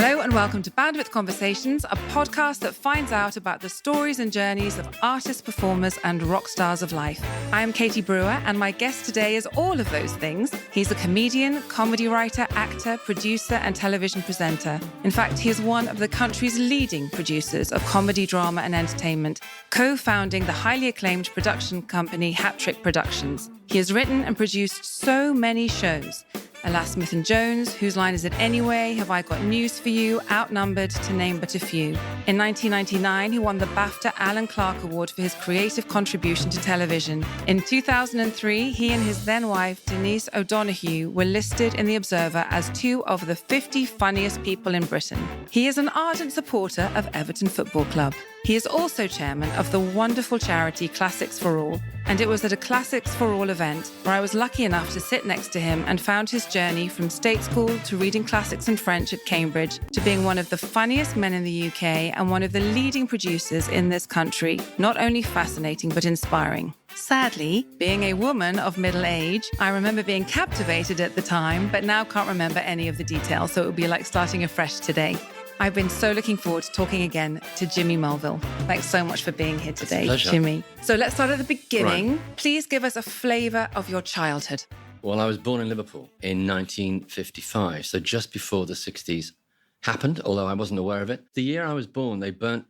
Hello and welcome to Bandwidth Conversations, a podcast that finds out about the stories and journeys of artists, performers and rock stars of life. I am Katie Brewer and my guest today is all of those things. He's a comedian, comedy writer, actor, producer and television presenter. In fact, he is one of the country's leading producers of comedy, drama and entertainment, co-founding the highly acclaimed production company Hat Trick Productions. He has written and produced so many shows. Alas, Smith & Jones, Whose Line Is It Anyway, Have I Got News For You, Outnumbered, to name but a few. In 1999, he won the BAFTA Alan Clarke Award for his creative contribution to television. In 2003, he and his then-wife, Denise O'Donoghue, were listed in The Observer as two of the 50 funniest people in Britain. He is an ardent supporter of Everton Football Club. He is also chairman of the wonderful charity Classics for All, and it was at a Classics for All event where I was lucky enough to sit next to him and found his journey from state school to reading classics and French at Cambridge to being one of the funniest men in the UK and one of the leading producers in this country. Not only fascinating, but inspiring. Sadly, being a woman of middle age, I remember being captivated at the time, but now can't remember any of the details, so it would be like starting afresh today. I've been so looking forward to talking again to Jimmy Mulville. Thanks so much for being here today, Jimmy. So let's start at the beginning. Right. Please give us a flavour of your childhood. Well, I was born in Liverpool in 1955, so just before the 60s happened, although I wasn't aware of it. The year I was born,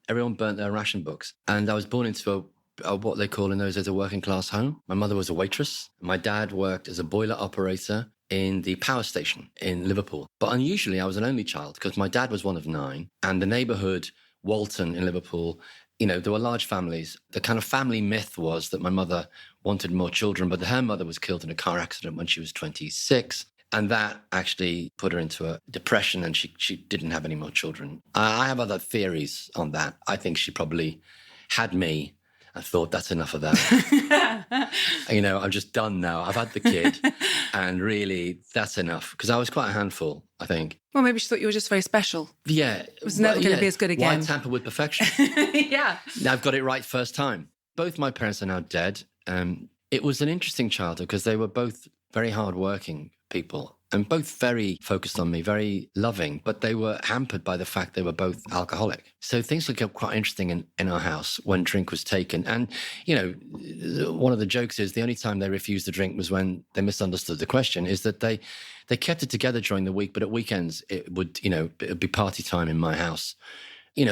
everyone burnt their ration books, and I was born into a what they call in those days a working class home. My mother was a waitress. My dad worked as a boiler operator in the power station in Liverpool. But unusually, I was an only child because my dad was one of 9, and the neighbourhood, Walton in Liverpool, there were large families. The kind of family myth was that my mother wanted more children, but her mother was killed in a car accident when she was 26. And that actually put her into a depression and she didn't have any more children. I have other theories on that. I think she probably had me and thought, that's enough of that. I'm just done now. I've had the kid and really that's enough. Because I was quite a handful, I think. Well, maybe she thought you were just very special. Yeah. It was never going to be as good again. Why tamper with perfection? Yeah. Now I've got it right first time. Both my parents are now dead. It was an interesting childhood because they were both very hardworking people and both very focused on me, very loving, but they were hampered by the fact they were both alcoholic. So things would get quite interesting in our house when drink was taken. And, one of the jokes is the only time they refused the drink was when they misunderstood the question, is that they kept it together during the week, but at weekends it would be party time in my house.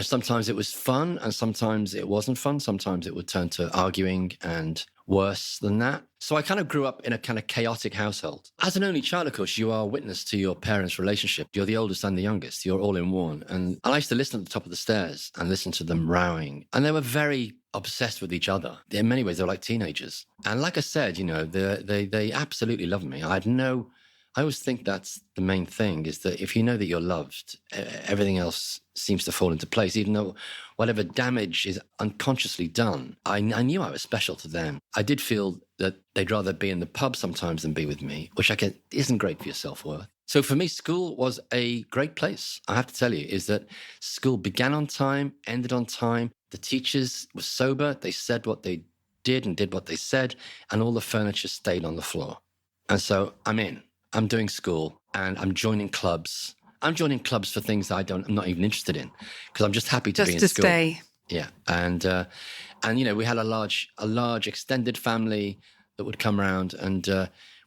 Sometimes it was fun and sometimes it wasn't fun. Sometimes it would turn to arguing and worse than that. So I kind of grew up in a kind of chaotic household. As an only child, of course, you are witness to your parents' relationship. You're the oldest and the youngest. You're all in one. And I used to listen at the top of the stairs and listen to them rowing. And they were very obsessed with each other. In many ways, they were like teenagers. And like I said, they absolutely loved me. I always think that's the main thing, is that if you know that you're loved, everything else seems to fall into place, even though whatever damage is unconsciously done. I knew I was special to them. I did feel that they'd rather be in the pub sometimes than be with me, which I get isn't great for your self-worth. So for me, school was a great place. I have to tell you, is that school began on time, ended on time. The teachers were sober. They said what they did and did what they said, and all the furniture stayed on the floor. And so I'm in. I'm doing school and I'm joining clubs. I'm joining clubs for things I'm not even interested in because I'm just happy to be in school. Just to stay. Yeah. And we had a large extended family that would come around and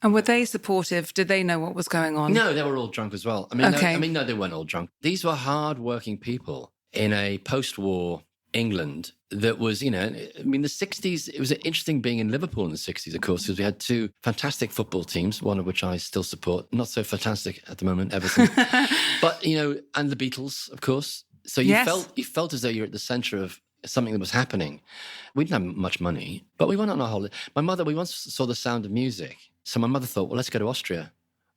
were they supportive? Did they know what was going on? No, they were all drunk as well. No, they weren't all drunk. These were hard-working people in a post-war England that was, the 60s, it was interesting being in Liverpool in the 60s, of course, because we had 2 fantastic football teams, one of which I still support. Not so fantastic at the moment, Everton. But, and the Beatles, of course. So you felt as though you're at the centre of something that was happening. We didn't have much money, but we went on our holiday. My mother, we once saw The Sound of Music. So my mother thought, well, let's go to Austria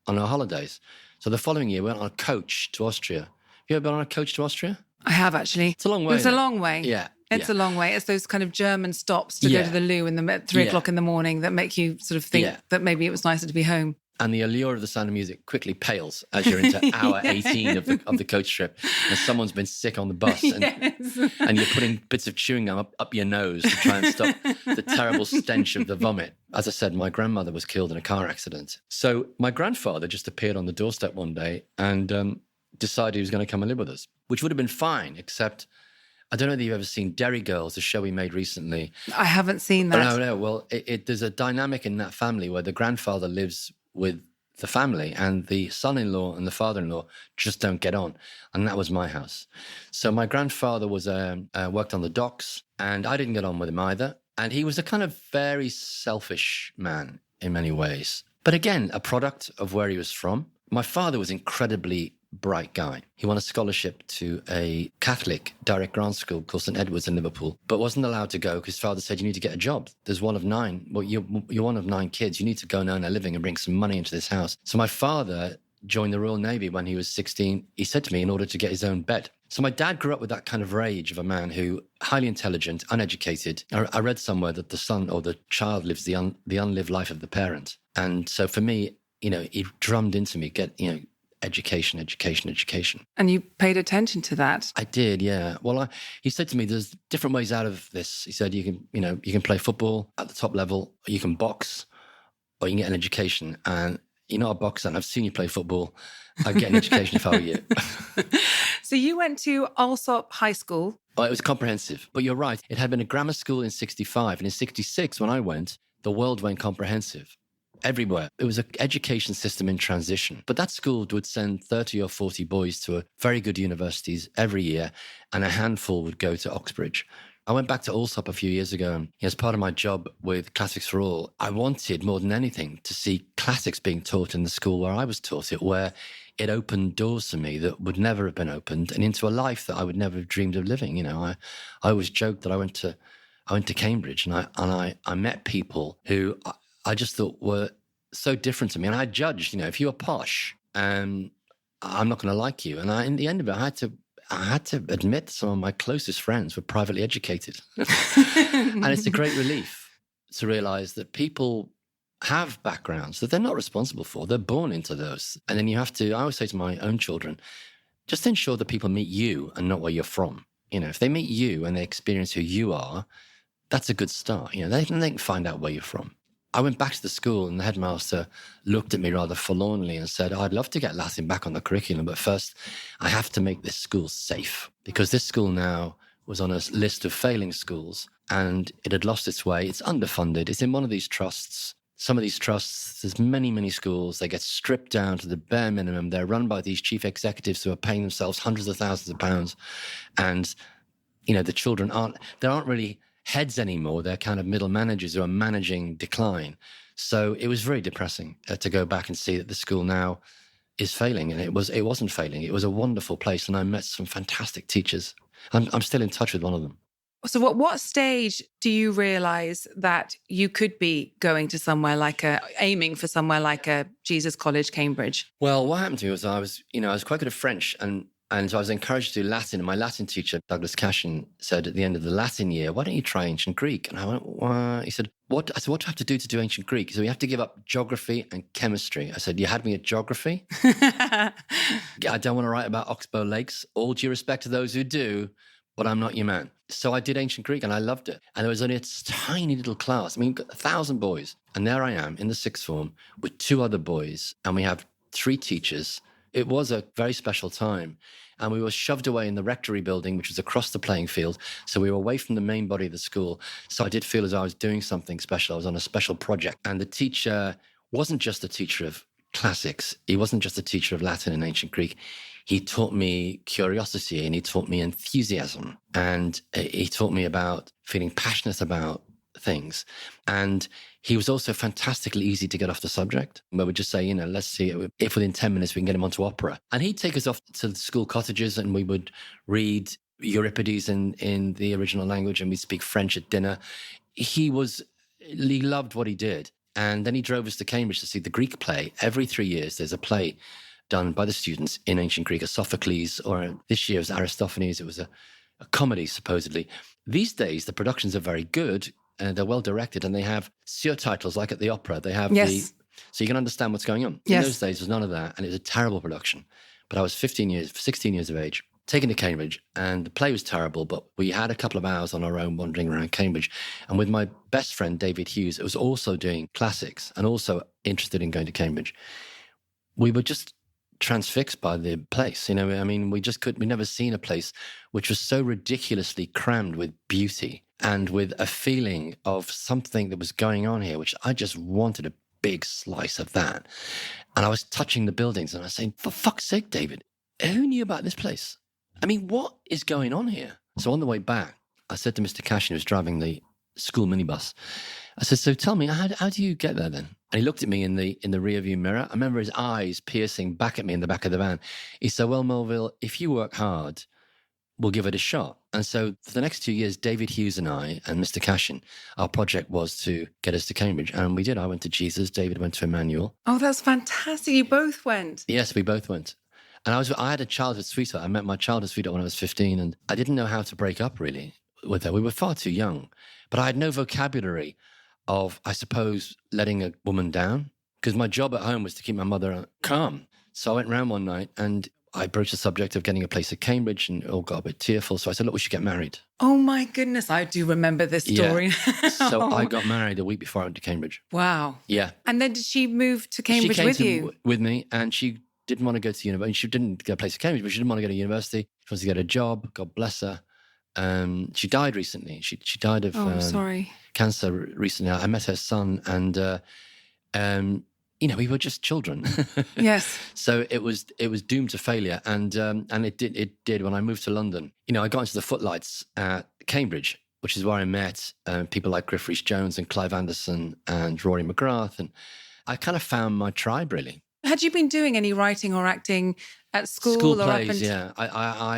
on our holidays. So the following year, we went on a coach to Austria. Have you ever been on a coach to Austria? I have, actually. It's a long way. It's a long way. Yeah. It's a long way. It's those kind of German stops to go to the loo at 3 o'clock in the morning that make you sort of think that maybe it was nicer to be home. And the allure of The Sound of Music quickly pales as you're into hour 18 of the coach trip and someone's been sick on the bus and you're putting bits of chewing gum up your nose to try and stop the terrible stench of the vomit. As I said, my grandmother was killed in a car accident. So my grandfather just appeared on the doorstep one day and decided he was going to come and live with us, which would have been fine, except I don't know if you've ever seen Derry Girls, the show we made recently. I haven't seen that. No. Well, there's a dynamic in that family where the grandfather lives with the family and the son-in-law and the father-in-law just don't get on. And that was my house. So my grandfather was worked on the docks, and I didn't get on with him either. And he was a kind of very selfish man in many ways. But again, a product of where he was from. My father was incredibly bright guy. He won a scholarship to a Catholic direct grant school called St. Edward's in Liverpool, but wasn't allowed to go because his father said, you need to get a job. There's one of 9. Well, you're one of 9 kids. You need to go and earn a living and bring some money into this house. So my father joined the Royal Navy when he was 16. He said to me, in order to get his own bed. So my dad grew up with that kind of rage of a man who, highly intelligent, uneducated. I read somewhere that the son or the child lives the unlived life of the parent. And so for me, he drummed into me, education. And you paid attention to that? I did, yeah. Well, he said to me, there's different ways out of this. He said, you can play football at the top level, or you can box, or you can get an education. And you're not a boxer, and I've seen you play football. I'd get an education if I were you. So you went to Alsop High School? Oh, it was comprehensive. But you're right. It had been a grammar school in 65. And in 66, when I went, the world went comprehensive. Everywhere. It was an education system in transition. But that school would send 30 or 40 boys to very good universities every year, and a handful would go to Oxbridge. I went back to Alsop a few years ago, and as part of my job with Classics for All, I wanted more than anything to see classics being taught in the school where I was taught it, where it opened doors to me that would never have been opened, and into a life that I would never have dreamed of living. I always joked that I went to Cambridge, and I met people who I just thought were so different to me. And I judged, if you were posh, I'm not going to like you. And in the end of it, I had to admit some of my closest friends were privately educated. And it's a great relief to realize that people have backgrounds that they're not responsible for. They're born into those. And then I always say to my own children, just ensure that people meet you and not where you're from. If they meet you and they experience who you are, that's a good start. They can find out where you're from. I went back to the school, and the headmaster looked at me rather forlornly and said, I'd love to get Latin back on the curriculum, but first I have to make this school safe, because this school now was on a list of failing schools and it had lost its way. It's underfunded. It's in one of these trusts. Some of these trusts, there's many, many schools. They get stripped down to the bare minimum. They're run by these chief executives who are paying themselves hundreds of thousands of pounds. And, the children aren't really heads anymore. They're kind of middle managers who are managing decline. So it was very depressing to go back and see that the school now is failing. And it wasn't failing. It was a wonderful place. And I met some fantastic teachers. I'm still in touch with one of them. So at what stage do you realise that you could be going to aiming for somewhere like a Jesus College, Cambridge? Well, what happened to me was I was quite good at French, and so I was encouraged to do Latin. And my Latin teacher, Douglas Cashin, said at the end of the Latin year, why don't you try ancient Greek? And I went, why? He said, what? I said, what do I have to do ancient Greek? He said, you have to give up geography and chemistry. I said, you had me at geography? I don't want to write about Oxbow Lakes. All due respect to those who do, but I'm not your man. So I did ancient Greek and I loved it. And there was only a tiny little class. 1,000 boys. And there I am in the sixth form with 2 other boys. And we have 3 teachers. It was a very special time. And we were shoved away in the rectory building, which was across the playing field. So we were away from the main body of the school. So I did feel as I was doing something special. I was on a special project. And the teacher wasn't just a teacher of classics. He wasn't just a teacher of Latin and ancient Greek. He taught me curiosity, and he taught me enthusiasm, and he taught me about feeling passionate about things. And he was also fantastically easy to get off the subject, where we'd just say, let's see if within 10 minutes we can get him onto opera. And he'd take us off to the school cottages and we would read Euripides in the original language, and we'd speak French at dinner. He loved what he did. And then he drove us to Cambridge to see the Greek play. Every 3 years, there's a play done by the students in ancient Greek, a Sophocles, or this year it was Aristophanes. It was a comedy, supposedly. These days, the productions are very good, and they're well directed, and they have surtitles like at the opera. They have so you can understand what's going on. Yes. In those days, there was none of that, and it was a terrible production. But I was 16 years of age, taken to Cambridge, and the play was terrible, but we had a couple of hours on our own wandering around Cambridge. And with my best friend, David Hughes, who was also doing classics and also interested in going to Cambridge, we were just transfixed by the place. You know, I mean, we'd never seen a place which was so ridiculously crammed with beauty and with a feeling of something that was going on here, which I just wanted a big slice of that. And I was touching the buildings and I was saying, for fuck's sake, David, who knew about this place? I mean, what is going on here? So on the way back, I said to Mr. Cashin, who was driving the school minibus, I said, so tell me, how do you get there then? And he looked at me in the rear view mirror. I remember his eyes piercing back at me in the back of the van. He said, well, Mulville, if you work hard, we'll give it a shot. And so for the next 2 years, David Hughes and I and Mr. Cashin, our project was to get us to Cambridge. And we did. I went to Jesus. David went to Emmanuel. Oh, that's fantastic. You both went. Yes, we both went. And I had a childhood sweetheart. I met my childhood sweetheart when I was 15, and I didn't know how to break up really with her. We were far too young. But I had no vocabulary of, I suppose, letting a woman down, because my job at home was to keep my mother calm. So I went round one night and I broached the subject of getting a place at Cambridge, and all got a bit tearful. So I said, look, we should get married. Oh my goodness, I do remember this story. Yeah. So I got married a week before I went to Cambridge. Wow. Yeah. And then did she move to Cambridge with you? With me, and she didn't want to go to university. She didn't get a place at Cambridge, but she didn't want to go to university. She wanted to get a job. God bless her. She died recently. She died of cancer recently. I met her son, and we were just children. Yes. So it was doomed to failure, and it did. When I moved to London, I got into the footlights at Cambridge, which is where I met people like Griff Rhys-Jones and Clive Anderson and Rory McGrath, and I kind of found my tribe really. Had you been doing any writing or acting at school? School or plays, yeah.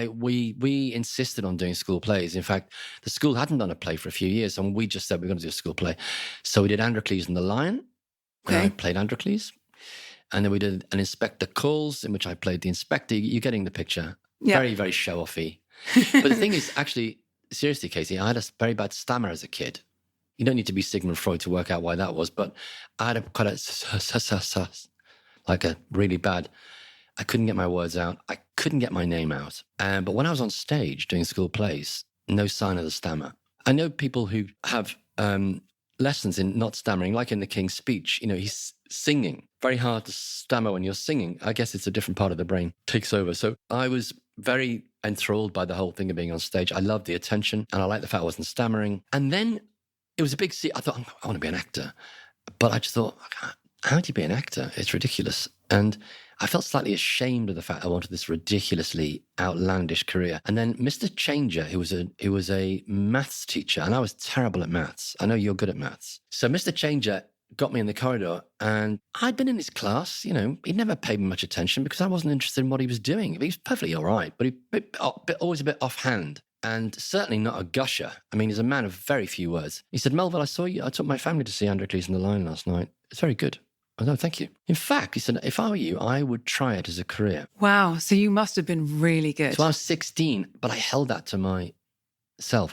We insisted on doing school plays. In fact, the school hadn't done a play for a few years, and we just said we're going to do a school play. So we did Androcles and the Lion. Okay. I played Androcles. And then we did an Inspector Calls, in which I played the inspector. You're getting the picture. Yeah. Very, very show-offy. But the thing is, actually, seriously, Katie, I had a very bad stammer as a kid. You don't need to be Sigmund Freud to work out why that was, but I had a really bad, I couldn't get my words out. I couldn't get my name out. But when I was on stage doing school plays, no sign of the stammer. I know people who have lessons in not stammering, like in The King's Speech. He's singing. Very hard to stammer when you're singing. I guess it's a different part of the brain takes over. So I was very enthralled by the whole thing of being on stage. I loved the attention, and I liked the fact I wasn't stammering. And then it was a big I thought, I want to be an actor. But I just thought, how do you be an actor? It's ridiculous. And I felt slightly ashamed of the fact I wanted this ridiculously outlandish career. And then Mr. Changer, who was a maths teacher, and I was terrible at maths. I know you're good at maths. So Mr. Changer got me in the corridor, and I'd been in his class. He'd never paid me much attention because I wasn't interested in what he was doing. He was perfectly all right, but always a bit offhand. And certainly not a gusher. I mean, he's a man of very few words. He said, Mulville, I took my family to see Androcles and the Lion last night. It's very good. Oh, no, thank you. In fact, he said, if I were you, I would try it as a career. Wow. So you must have been really good. So I was 16, but I held that to myself.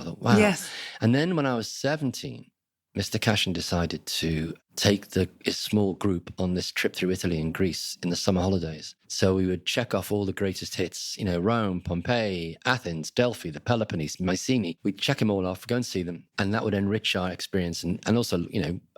I thought, wow. Yes. And then when I was 17, Mr. Cashin decided to take his small group on this trip through Italy and Greece in the summer holidays. So we would check off all the greatest hits, Rome, Pompeii, Athens, Delphi, the Peloponnese, Mycenae. We'd check them all off, go and see them. And that would enrich our experience and also,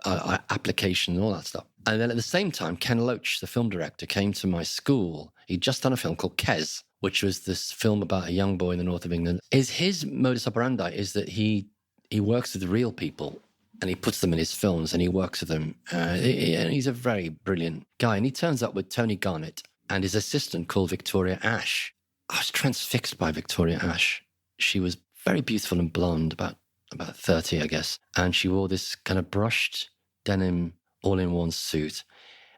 our application and all that stuff. And then at the same time, Ken Loach, the film director, came to my school. He'd just done a film called Kes, which was this film about a young boy in the north of England. His modus operandi is that he works with real people, and he puts them in his films, and he works with them. He's a very brilliant guy. And he turns up with Tony Garnett and his assistant called Victoria Ash. I was transfixed by Victoria Ash. She was very beautiful and blonde, about 30, I guess. And she wore this kind of brushed denim all-in-one suit.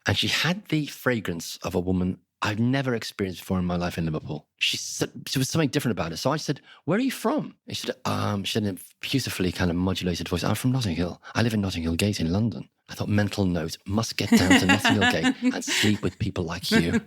And she had the fragrance of a woman I've never experienced before in my life in Liverpool. She was something different about her. So I said, where are you from? She said in a beautifully kind of modulated voice, I'm from Notting Hill. I live in Notting Hill Gate in London. I thought, mental note, must get down to Notting Hill Gate and sleep with people like you.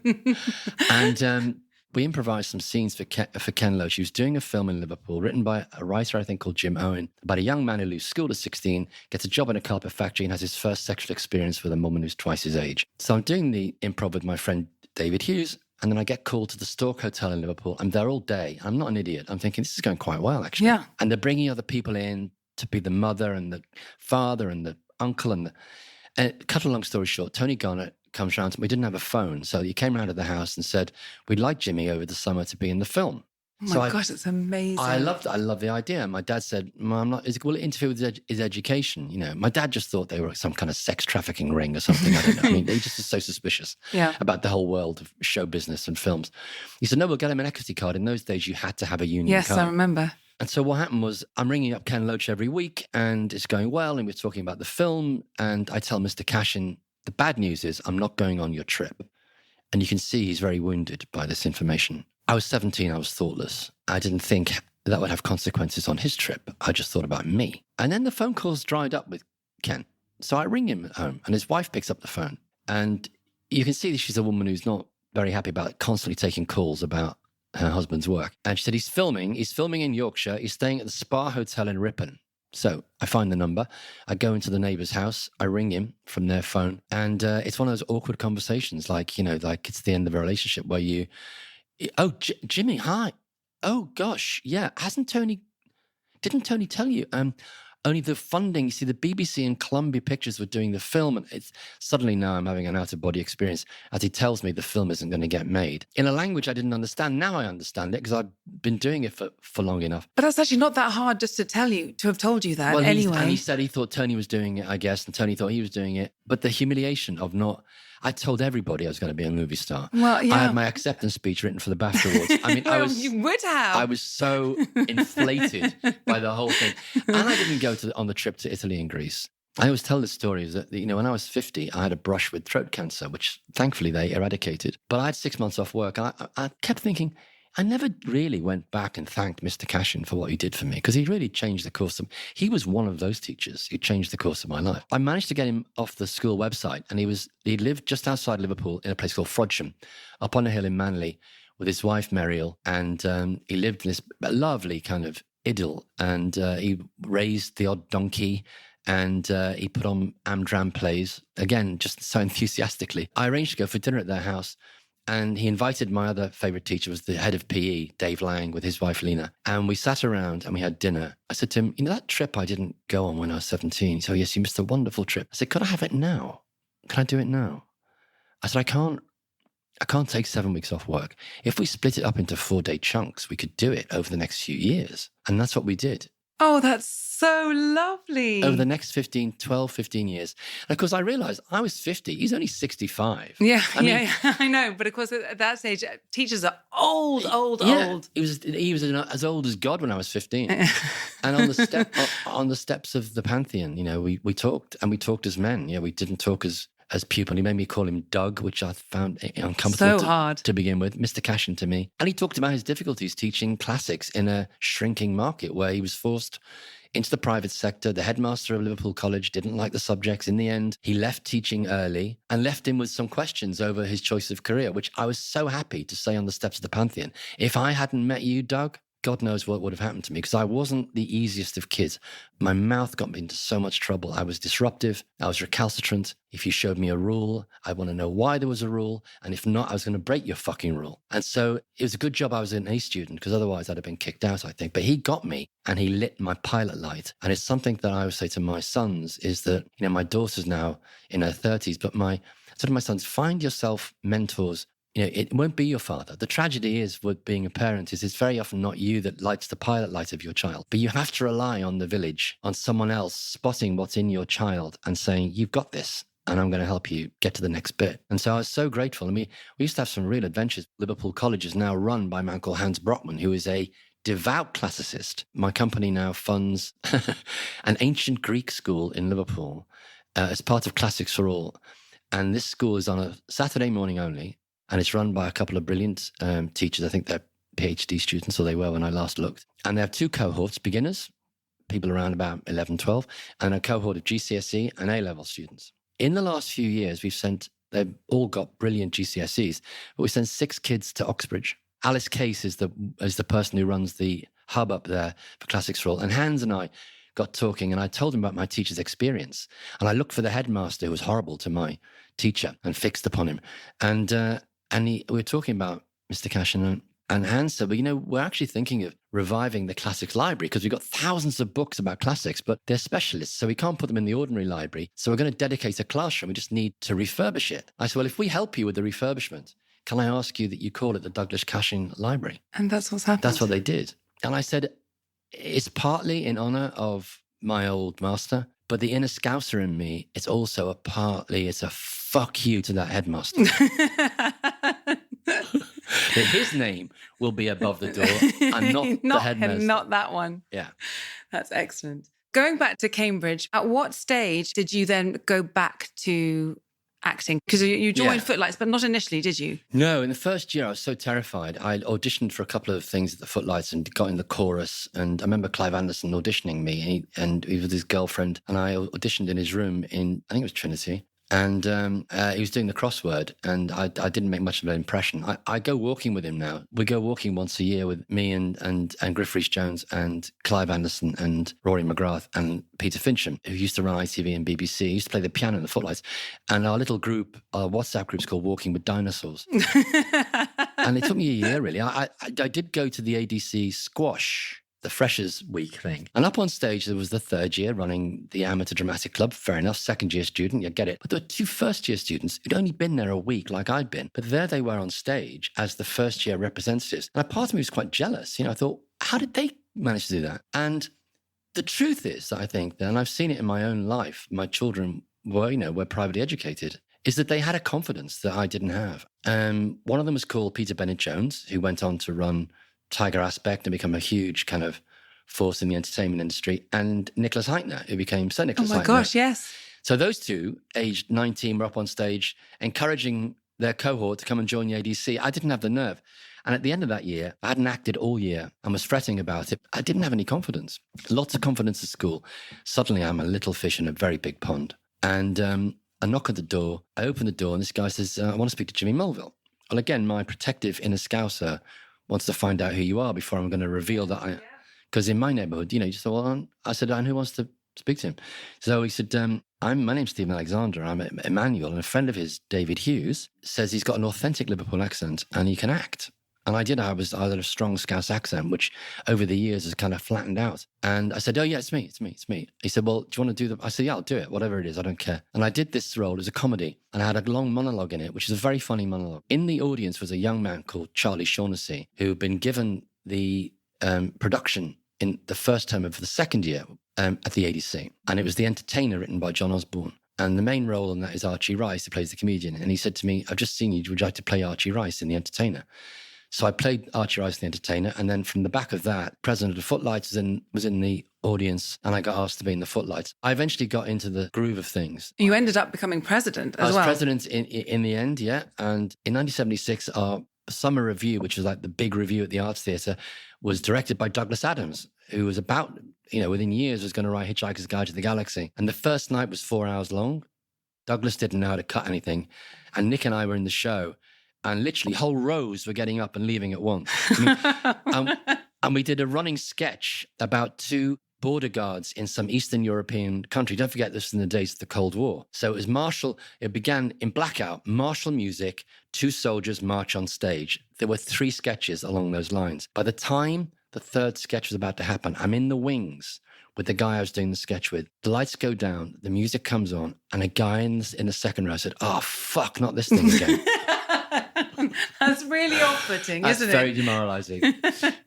And we improvised some scenes for Ken Loach. She was doing a film in Liverpool written by a writer, I think, called Jim Owen, about a young man who leaves school at 16, gets a job in a carpet factory and has his first sexual experience with a woman who's twice his age. So I'm doing the improv with my friend David Hughes, and then I get called to the Stork Hotel in Liverpool. I'm there all day. I'm not an idiot. I'm thinking, this is going quite well, actually. Yeah. And they're bringing other people in to be the mother and the father and the uncle. And cut a long story short, Tony Garnett comes round to me. We didn't have a phone. So he came round to the house and said, we'd like Jimmy over the summer to be in the film. Oh my gosh, it's amazing. I loved the idea. My dad said, will it interfere with his education? My dad just thought they were some kind of sex trafficking ring or something. I don't know. I mean, he just is so suspicious about the whole world of show business and films. He said, no, we'll get him an equity card. In those days, you had to have a union card. Yes, I remember. And so what happened was I'm ringing up Ken Loach every week and it's going well. And we're talking about the film. And I tell Mr. Cashin, the bad news is I'm not going on your trip. And you can see he's very wounded by this information. I was 17, I was thoughtless. I didn't think that would have consequences on his trip. I just thought about me. And then the phone calls dried up with Ken. So I ring him at home and his wife picks up the phone. And you can see that she's a woman who's not very happy about constantly taking calls about her husband's work. And she said, he's filming in Yorkshire. He's staying at the Spa Hotel in Ripon. So I find the number. I go into the neighbour's house. I ring him from their phone. And it's one of those awkward conversations, like it's the end of a relationship where you... Oh, Jimmy, hi. Oh, gosh, yeah. Didn't Tony tell you? Only the funding, you see, the BBC and Columbia Pictures were doing the film, and it's suddenly now I'm having an out-of-body experience as he tells me the film isn't going to get made. In a language I didn't understand. Now I understand it because I've been doing it for long enough. But that's actually not that hard just to have told you that anyway. And he said he thought Tony was doing it, I guess, and Tony thought he was doing it. But the humiliation of not... I told everybody I was going to be a movie star. Well, yeah. I had my acceptance speech written for the BAFTA Awards. I mean, you would have. I was so inflated by the whole thing. And I didn't go on the trip to Italy and Greece. I always tell the story that, when I was 50, I had a brush with throat cancer, which thankfully they eradicated. But I had 6 months off work. And I kept thinking, I never really went back and thanked Mr. Cashin for what he did for me because he really changed the course of... He was one of those teachers who changed the course of my life. I managed to get him off the school website and he lived just outside Liverpool in a place called Frodsham, up on a hill in Manley with his wife Muriel, and he lived in this lovely kind of idyll, and he raised the odd donkey and he put on Amdram plays, again, just so enthusiastically. I arranged to go for dinner at their house. And he invited my other favourite teacher, was the head of PE, Dave Lang, with his wife, Lena. And we sat around and we had dinner. I said to him, that trip I didn't go on when I was 17. He said, yes, you missed a wonderful trip. I said, could I have it now? Can I do it now? I said, I can't take 7 weeks off work. If we split it up into 4-day chunks, we could do it over the next few years. And that's what we did. Oh, that's so lovely. Over the next 15 years. And of course, I realised I was 50. He's only 65. Yeah, I know. But of course, at that stage, teachers are old. He was as old as God when I was 15. And on the steps of the Pantheon, we talked, and we talked as men. Yeah, we didn't talk as pupil. He made me call him Doug, which I found uncomfortable to begin with, Mr. Cashin to me. And he talked about his difficulties teaching classics in a shrinking market where he was forced into the private sector. The headmaster of Liverpool College didn't like the subjects. In the end, he left teaching early and left him with some questions over his choice of career, which I was so happy to say on the steps of the Pantheon. If I hadn't met you, Doug, God knows what would have happened to me, because I wasn't the easiest of kids. My mouth got me into so much trouble. I was disruptive. I was recalcitrant. If you showed me a rule, I want to know why there was a rule. And if not, I was going to break your fucking rule. And so it was a good job I was an A student, because otherwise I'd have been kicked out, I think. But he got me and he lit my pilot light. And it's something that I always say to my sons is that, my daughter's now in her 30s, but I said to my sons, find yourself mentors. It won't be your father. The tragedy is with being a parent is it's very often not you that lights the pilot light of your child. But you have to rely on the village, on someone else spotting what's in your child and saying, you've got this, and I'm going to help you get to the next bit. And so I was so grateful. I mean, we used to have some real adventures. Liverpool College is now run by a man called Hans Brockman, who is a devout classicist. My company now funds an ancient Greek school in Liverpool as part of Classics for All. And this school is on a Saturday morning only. And it's run by a couple of brilliant teachers. I think they're PhD students, or they were when I last looked. And they have two cohorts, beginners, people around about 11, 12, and a cohort of GCSE and A-level students. In the last few years, they've all got brilliant GCSEs, but we sent 6 kids to Oxbridge. Alice Case is the person who runs the hub up there for Classics for All. And Hans and I got talking, and I told him about my teacher's experience. And I looked for the headmaster, who was horrible to my teacher, and fixed upon him. And we were talking about Mr. Cashin, And Anne said, well, we're actually thinking of reviving the classics library because we've got thousands of books about classics, but they're specialists, so we can't put them in the ordinary library. So we're going to dedicate a classroom. We just need to refurbish it. I said, well, if we help you with the refurbishment, can I ask you that you call it the Douglas Cushing Library? And that's what's happened. That's what they did. And I said, it's partly in honor of my old master, but the inner Scouser in me, it's also it's a fuck you to that headmaster. That his name will be above the door and not the headmaster. Not that one. Yeah. That's excellent. Going back to Cambridge, at what stage did you then go back to acting? Because you joined Footlights, but not initially, did you? No, in the first year I was so terrified. I auditioned for a couple of things at the Footlights and got in the chorus. And I remember Clive Anderson auditioning me, and he was with his girlfriend, and I auditioned in his room in, I think it was Trinity. And he was doing the crossword, and I didn't make much of an impression. I go walking with him now. We go walking once a year with me and Griff Rhys-Jones and Clive Anderson and Rory McGrath and Peter Fincham, who used to run ITV and BBC. He used to play the piano in the Footlights. And our little group, our WhatsApp group's called Walking with Dinosaurs. And it took me a year, really. I did go to the ADC squash, the Freshers Week thing. And up on stage, there was the third year running the Amateur Dramatic Club. Fair enough, second year student, you get it. But there were two first year students who'd only been there a week like I'd been. But there they were on stage as the first year representatives. And a part of me was quite jealous. I thought, how did they manage to do that? And the truth is, I think, and I've seen it in my own life, my children were privately educated, is that they had a confidence that I didn't have. One of them was called Peter Bennett-Jones, who went on to run Tiger Aspect and become a huge kind of force in the entertainment industry, and Nicholas Heitner, who became Sir Nicholas Heitner. Oh my gosh, yes. So those two, aged 19, were up on stage encouraging their cohort to come and join the ADC. I didn't have the nerve. And at the end of that year, I hadn't acted all year and was fretting about it. I didn't have any confidence. Lots of confidence at school. Suddenly I'm a little fish in a very big pond. And I knock at the door, I open the door, and this guy says, I want to speak to Jimmy Mulville. Well, again, my protective inner Scouser wants to find out who you are before I'm going to reveal that. Because in my neighbourhood, you just thought, well, I said, and who wants to speak to him? So he said, my name's Stephen Alexander. I'm Emmanuel. And a friend of his, David Hughes, says he's got an authentic Liverpool accent and he can act. And I did. I had a strong Scouse accent, which over the years has kind of flattened out. And I said, oh, yeah, it's me. He said, well, do you want to do I said, yeah, I'll do it. Whatever it is, I don't care. And I did this role as a comedy. And I had a long monologue in it, which is a very funny monologue. In the audience was a young man called Charlie Shaughnessy, who had been given the production in the first term of the second year at the ADC. And it was The Entertainer, written by John Osborne. And the main role in that is Archie Rice, who plays the comedian. And he said to me, I've just seen you. Would you like to play Archie Rice in The Entertainer? So I played Archie Rice, the Entertainer, and then from the back of that, President of the Footlights was in the audience, and I got asked to be in the Footlights. I eventually got into the groove of things. You ended up becoming president as well. I was president in the end, yeah. And in 1976, our summer review, which was like the big review at the Arts Theatre, was directed by Douglas Adams, who was about, within years was going to write Hitchhiker's Guide to the Galaxy. And the first night was 4 hours long. Douglas didn't know how to cut anything. And Nick and I were in the show. And literally whole rows were getting up and leaving at once. And we did a running sketch about two border guards in some Eastern European country. Don't forget, this was in the days of the Cold War. So it began in blackout, martial music, two soldiers march on stage. There were 3 sketches along those lines. By the time the third sketch was about to happen, I'm in the wings with the guy I was doing the sketch with. The lights go down, the music comes on, and a guy in the second row said, oh, fuck, not this thing again. That's really off-putting, isn't it? That's very demoralising.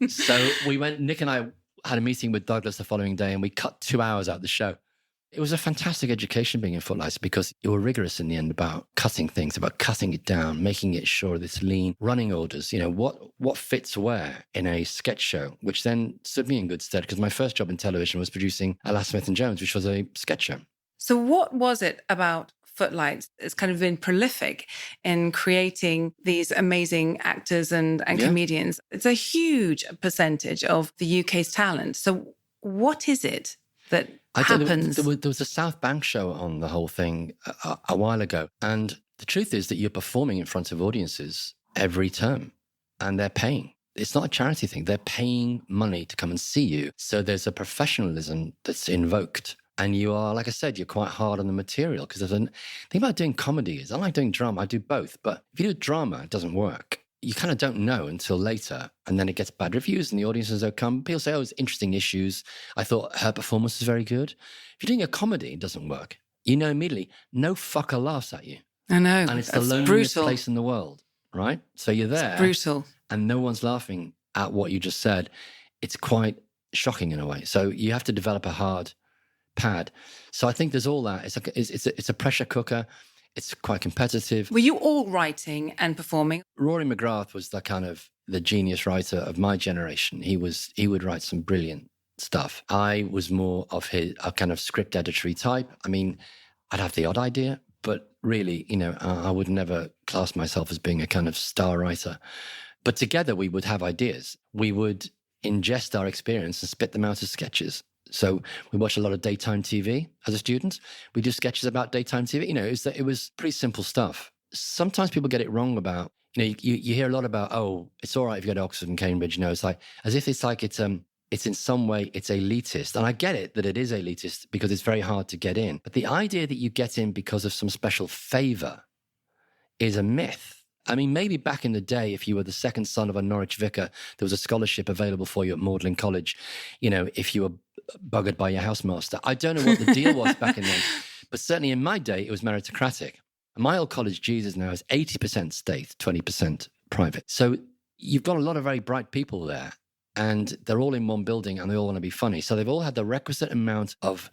So Nick and I had a meeting with Douglas the following day, and we cut 2 hours out of the show. It was a fantastic education being in Footlights because you were rigorous in the end about cutting things, about cutting it down, making it sure this lean running orders, what fits where in a sketch show, which then stood me in good stead because my first job in television was producing Alas Smith and Jones, which was a sketch show. So what was it about Footlights? It's kind of been prolific in creating these amazing actors and comedians. It's a huge percentage of the UK's talent. So what is it that happens? There was a South Bank show on the whole thing a while ago. And the truth is that you're performing in front of audiences every term and they're paying. It's not a charity thing. They're paying money to come and see you. So there's a professionalism that's invoked. And you are, like I said, you're quite hard on the material because there's a thing about doing comedy is I like doing drama. I do both. But if you do drama, it doesn't work. you kind of don't know until later. And then it gets bad reviews and the audiences don't come. People say, oh, it's interesting issues. I thought her performance was very good. If you're doing a comedy, it doesn't work. You know immediately, no fucker laughs at you. I know. And it's the loneliest place in the world, right? So you're there. It's brutal. And no one's laughing at what you just said. It's quite shocking in a way. So you have to develop a hard pad. So I think there's all that. It's a pressure cooker. It's quite competitive. Were you all writing and performing? Rory McGrath was the genius writer of my generation. He would write some brilliant stuff. I was more of a kind of script editory type. I mean, I'd have the odd idea, but really, I would never class myself as being a kind of star writer. But together we would have ideas. We would ingest our experience and spit them out as sketches. So we watched a lot of daytime TV as a student. We do sketches about daytime TV. It was pretty simple stuff. Sometimes people get it wrong about, you hear a lot about, oh, it's all right if you go to Oxford and Cambridge. It's like, as if it's in some way, it's elitist. And I get it that it is elitist because it's very hard to get in. But the idea that you get in because of some special favor is a myth. I mean, maybe back in the day, if you were the second son of a Norwich vicar, there was a scholarship available for you at Magdalen College, if you were buggered by your housemaster. I don't know what the deal was back in then, but certainly in my day, it was meritocratic. And my old college, Jesus, now is 80% state, 20% private. So you've got a lot of very bright people there, and they're all in one building and they all want to be funny. So they've all had the requisite amount of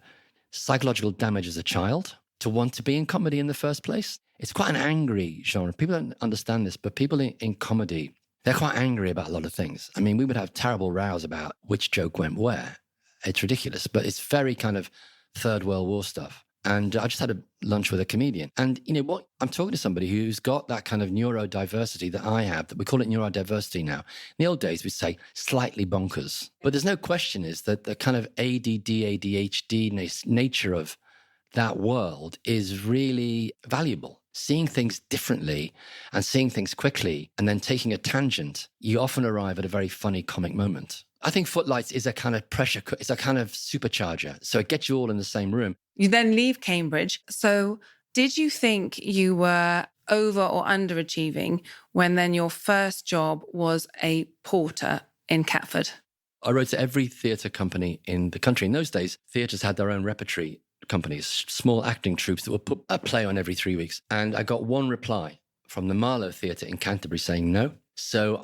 psychological damage as a child to want to be in comedy in the first place. It's quite an angry genre. People don't understand this, but people in comedy, they're quite angry about a lot of things. I mean, we would have terrible rows about which joke went where. It's ridiculous, but it's very kind of Third World War stuff. And I just had a lunch with a comedian. And you know what? I'm talking to somebody who's got that kind of neurodiversity that I have, that we call it neurodiversity now. In the old days, we'd say slightly bonkers. But there's no question is that the kind of ADD, ADHD nature of that world is really valuable. Seeing things differently and seeing things quickly and then taking a tangent, you often arrive at a very funny comic moment. I think Footlights is a kind of pressure, it's a kind of supercharger. So it gets you all in the same room. You then leave Cambridge. So did you think you were over or underachieving when then your first job was a porter in Catford? I wrote to every theatre company in the country. In those days, theatres had their own repertory companies, small acting troupes that would put a play on every 3 weeks. And I got one reply from the Marlow Theatre in Canterbury saying no. So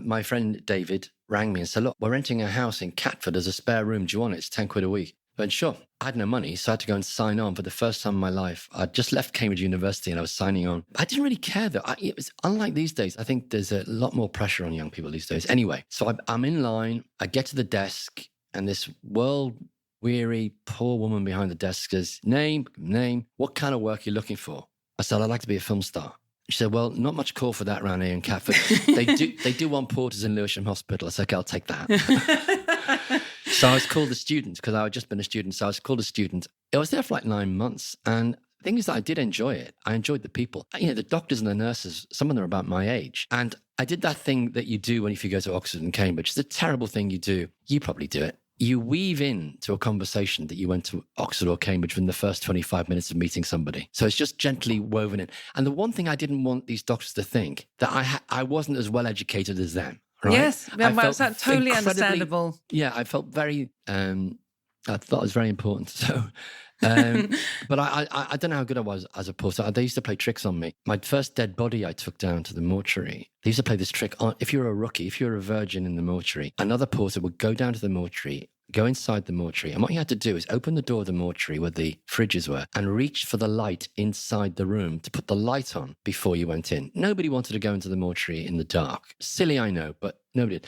my friend David rang me and said, look, we're renting a house in Catford as a spare room. Do you want it? It's 10 quid a week. But sure, I had no money, so I had to go and sign on for the first time in my life. I'd just left Cambridge University and I was signing on. I didn't really care though. It was unlike these days. I think there's a lot more pressure on young people these days. Anyway, so I'm in line. I get to the desk and this world-weary, poor woman behind the desk says, name, what kind of work are you looking for? I said, I'd like to be a film star. She said, well, not much call for that around here in Catford. They do want porters in Lewisham Hospital. I said, okay, I'll take that. So I was called a student because I had just been a student. So I was called a student. I was there for like 9 months. And the thing is that I did enjoy it. I enjoyed the people. You know, the doctors and the nurses, some of them are about my age. And I did that thing that you do if you go to Oxford and Cambridge. It's a terrible thing you do. You probably do it. You weave into a conversation that you went to Oxford or Cambridge within the first 25 minutes of meeting somebody. So it's just gently woven in. And the one thing I didn't want these doctors to think, that I wasn't as well educated as them. Right? Yes, that's totally understandable. Yeah, I felt very, I thought it was very important. So, but I don't know how good I was as a porter. They used to play tricks on me. My first dead body I took down to the mortuary. They used to play this trick on, if you're a rookie, if you're a virgin in the mortuary, another porter would go down to the mortuary, go inside the mortuary. And what you had to do is open the door of the mortuary where the fridges were and reach for the light inside the room to put the light on before you went in. Nobody wanted to go into the mortuary in the dark. Silly, I know, but nobody did.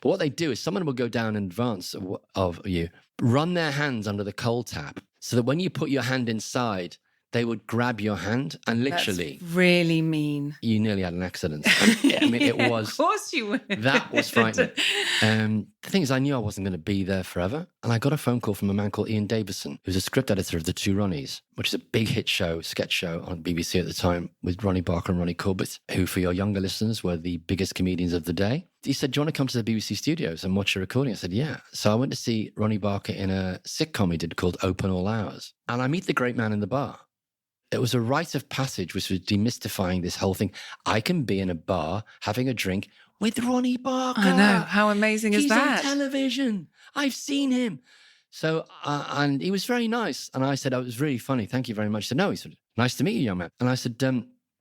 But what they do is someone will go down in advance of you, run their hands under the coal tap so that when you put your hand inside, they would grab your hand and literally... That's really mean. You nearly had an accident. I mean, it was... Of course you would. That was frightening. The thing is, I knew I wasn't going to be there forever. And I got a phone call from a man called Ian Davison, who's a script editor of The Two Ronnies, which is a big hit show, sketch show on BBC at the time with Ronnie Barker and Ronnie Corbett, who, for your younger listeners, were the biggest comedians of the day. He said, do you want to come to the BBC studios and watch a recording? I said, yeah. So I went to see Ronnie Barker in a sitcom he did called Open All Hours. And I meet the great man in the bar. It was a rite of passage, which was demystifying this whole thing. I can be in a bar having a drink with Ronnie Barker. I know. How amazing is that? He's on television. I've seen him. So, and he was very nice. And I said, oh, it was really funny. Thank you very much. He said, no. He said, nice to meet you, young man. And I said,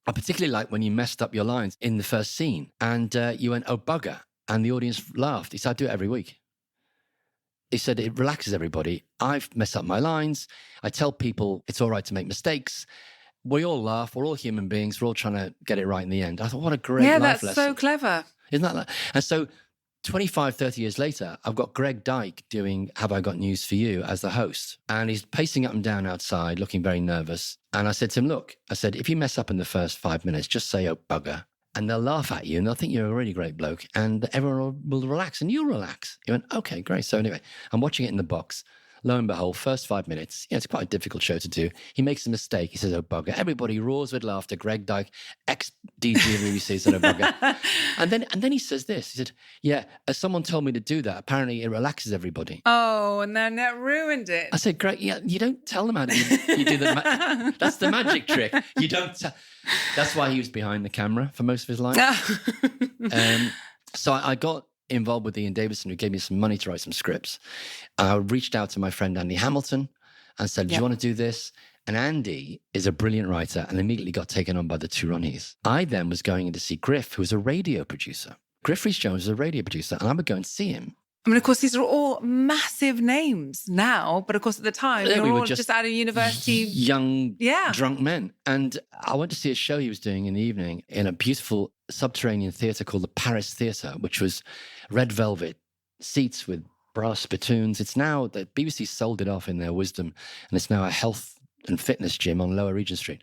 I particularly like when you messed up your lines in the first scene. And you went, oh, bugger. And the audience laughed. He said, I do it every week. He said, it relaxes everybody. I've messed up my lines. I tell people it's all right to make mistakes. We all laugh. We're all human beings. We're all trying to get it right in the end. I thought, what a great life lesson. Yeah, that's so clever. Isn't that like? And so 25, 30 years later, I've got Greg Dyke doing Have I Got News for You as the host. And he's pacing up and down outside, looking very nervous. And I said to him, look, I said, if you mess up in the first 5 minutes, just say, oh, bugger. And they'll laugh at you and they'll think you're a really great bloke and everyone will relax and you'll relax. He went, okay, great. So anyway, I'm watching it in the box. Lo and behold, first 5 minutes, it's quite a difficult show to do. He makes a mistake. He says, oh, bugger. Everybody roars with laughter. Greg Dyke, ex-DG of the BBC, said, oh, bugger. And then he says this. He said, yeah, as someone told me to do that, apparently it relaxes everybody. Oh, and then that ruined it. I said, Greg, yeah, you don't tell them how to you do the that's the magic trick. You don't tell. That's why he was behind the camera for most of his life. So I got involved with Ian Davison, who gave me some money to write some scripts. I reached out to my friend Andy Hamilton and said, do you want to do this? And Andy is a brilliant writer and immediately got taken on by the two Ronnies. I then was going in to see Griff, who was a radio producer. Griff Rhys-Jones was a radio producer, and I would go and see him. I mean, of course, these are all massive names now, but of course, at the time, they were all just out of university. Young, drunk men. And I went to see a show he was doing in the evening in a beautiful subterranean theatre called the Paris Theatre, which was red velvet seats with brass spittoons. It's now, the BBC sold it off in their wisdom, and it's now a health and fitness gym on Lower Regent Street.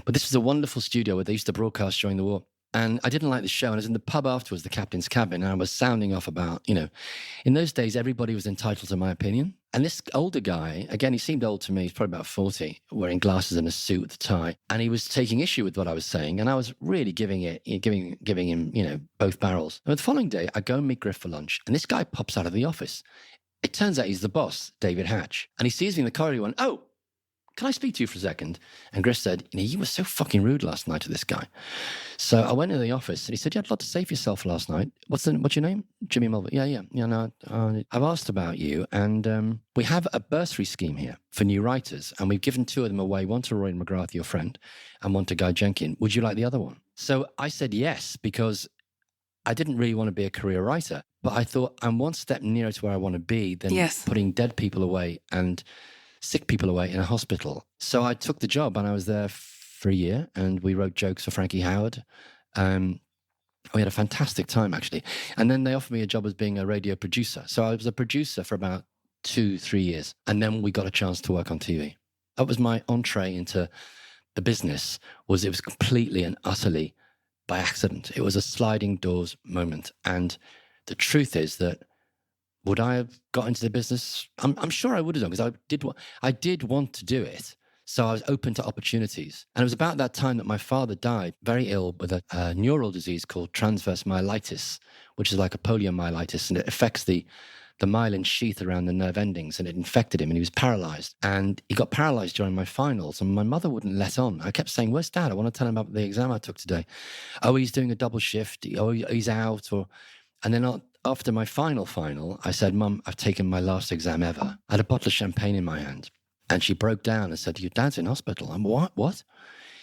But this was a wonderful studio where they used to broadcast during the war. And I didn't like the show. And I was in the pub afterwards, the captain's cabin, and I was sounding off about, in those days, everybody was entitled to my opinion. And this older guy, again, he seemed old to me. He's probably about 40, wearing glasses and a suit with a tie. And he was taking issue with what I was saying. And I was really giving him, both barrels. And the following day, I go and meet Griff for lunch. And this guy pops out of the office. It turns out he's the boss, David Hatch. And he sees me in the corridor and went, oh, can I speak to you for a second? And Griff said, you were so fucking rude last night to this guy. So I went into the office and he said, you had a lot to say for yourself last night. What's your name? Jimmy Mulville. Yeah, no, I've asked about you, and we have a bursary scheme here for new writers, and we've given two of them away, one to Roy McGrath, your friend, and one to Guy Jenkin. Would you like the other one? So I said yes, because I didn't really want to be a career writer, but I thought I'm one step nearer to where I want to be than putting dead people away and sick people away in a hospital. So I took the job and I was there for a year, and we wrote jokes for Frankie Howard. We had a fantastic time, actually. And then they offered me a job as being a radio producer. So I was a producer for about 2-3 years. And then we got a chance to work on TV. That was my entree into the business. It was completely and utterly by accident. It was a sliding doors moment. And the truth is that would I have got into the business? I'm sure I would have done, because I did want to do it. So I was open to opportunities. And it was about that time that my father died, very ill with a neural disease called transverse myelitis, which is like a poliomyelitis, and it affects the myelin sheath around the nerve endings, and it infected him, and he was paralyzed. And he got paralyzed during my finals, and my mother wouldn't let on. I kept saying, where's Dad? I want to tell him about the exam I took today. Oh, he's doing a double shift. Oh, he's out. And then after my final, I said, Mum, I've taken my last exam ever. I had a bottle of champagne in my hand. And she broke down and said, your dad's in hospital. I'm, what?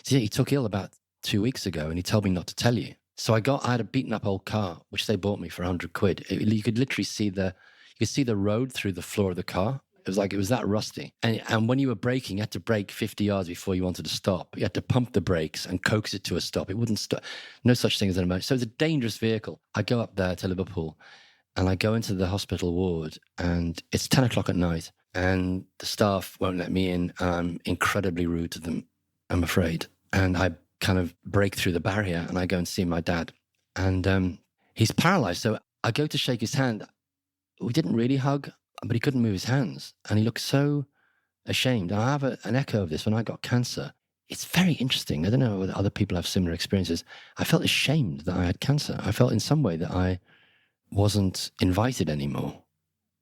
She said, he took ill about 2 weeks ago and he told me not to tell you. So I had a beaten up old car, which they bought me for 100 quid. You could literally see the road through the floor of the car. It was that rusty. And when you were braking, you had to brake 50 yards before you wanted to stop. You had to pump the brakes and coax it to a stop. It wouldn't stop. No such thing as an emergency. So it was a dangerous vehicle. I go up there to Liverpool and I go into the hospital ward, and it's 10 o'clock at night, and the staff won't let me in. I'm incredibly rude to them, I'm afraid. And I kind of break through the barrier and I go and see my dad. And he's paralyzed. So I go to shake his hand. We didn't really hug, but he couldn't move his hands. And he looked so ashamed. I have an echo of this when I got cancer. It's very interesting. I don't know whether other people have similar experiences. I felt ashamed that I had cancer. I felt in some way that I wasn't invited anymore.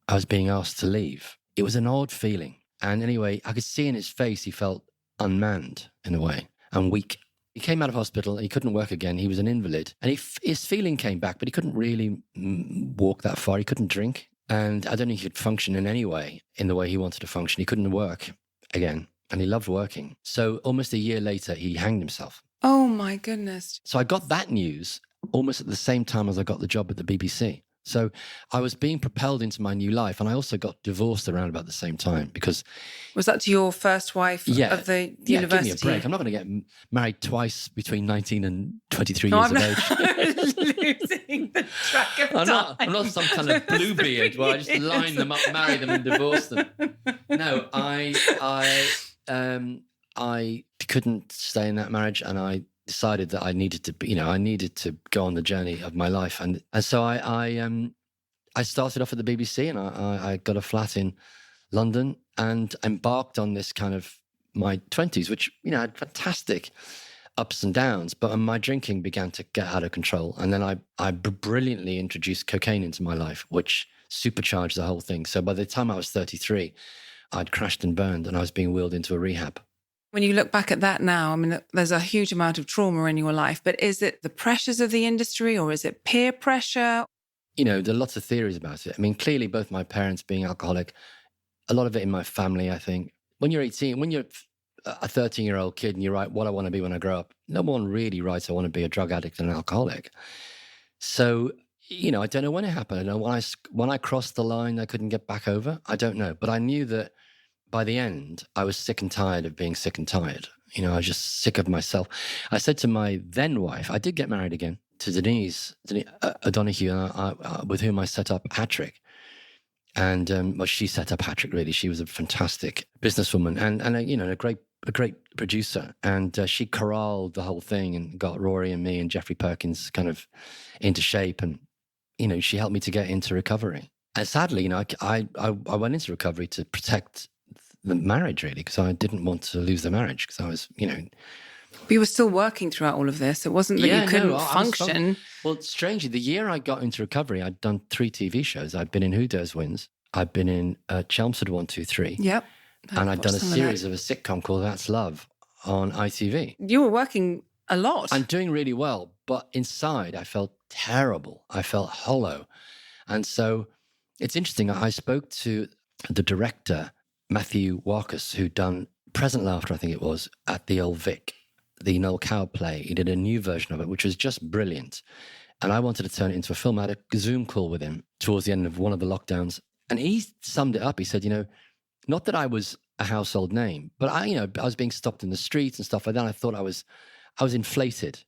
I was being asked to leave. It was an odd feeling. And anyway, I could see in his face he felt unmanned in a way and weak. He came out of hospital. He couldn't work again. He was an invalid. And his feeling came back, but he couldn't really walk that far. He couldn't drink. And I don't think he could function in any way, in the way he wanted to function. He couldn't work again. And he loved working. So almost a year later, he hanged himself. Oh, my goodness. So I got that news almost at the same time as I got the job at the BBC. So I was being propelled into my new life. And I also got divorced around about the same time because... Was that to your first wife of the university? Give me a break. I'm not going to get married twice between 19 and 23 years of age. Losing the track of time. I'm not some kind of Bluebeard where I just line them up, marry them and divorce them. No, I couldn't stay in that marriage, and I decided that I needed to go on the journey of my life, and so I started off at the BBC, and I got a flat in London and embarked on this kind of my 20s, which had fantastic ups and downs, but my drinking began to get out of control, and then I brilliantly introduced cocaine into my life, which supercharged the whole thing. So by the time I was 33, I'd crashed and burned, and I was being wheeled into a rehab. When you look back at that now, I mean, there's a huge amount of trauma in your life, but is it the pressures of the industry or is it peer pressure? There are lots of theories about it. I mean, clearly both my parents being alcoholic, a lot of it in my family, I think. When you're 18, when you're a 13-year-old kid and you write what I want to be when I grow up, no one really writes I want to be a drug addict and an alcoholic. So, I don't know when it happened. I don't know when I crossed the line I couldn't get back over. I don't know. But I knew that by the end, I was sick and tired of being sick and tired. I was just sick of myself. I said to my then wife, I did get married again, to Denise O'Donoghue, with whom I set up Hattrick. And she set up Hattrick, really. She was a fantastic businesswoman and a great producer. And she corralled the whole thing and got Rory and me and Jeffrey Perkins kind of into shape. And, she helped me to get into recovery. And sadly, I went into recovery to protect the marriage, really, because I didn't want to lose the marriage, because I was, But you were still working throughout all of this. It wasn't that you couldn't function. Well, strangely, the year I got into recovery, I'd done 3 TV shows. I'd been in Who Dares Wins. I'd been in Chelmsford 1, 2, 3. Yep. And I'd done a series of a sitcom called That's Love on ITV. You were working a lot. I'm doing really well, but inside I felt terrible. I felt hollow. And so it's interesting. I spoke to the director, Matthew Warkus, who'd done Present Laughter, I think it was, at the Old Vic, the Noel Coward play. He did a new version of it, which was just brilliant. And I wanted to turn it into a film. I had a Zoom call with him towards the end of one of the lockdowns. And he summed it up. He said, not that I was a household name, but I was being stopped in the streets and stuff like that. I thought I was inflated,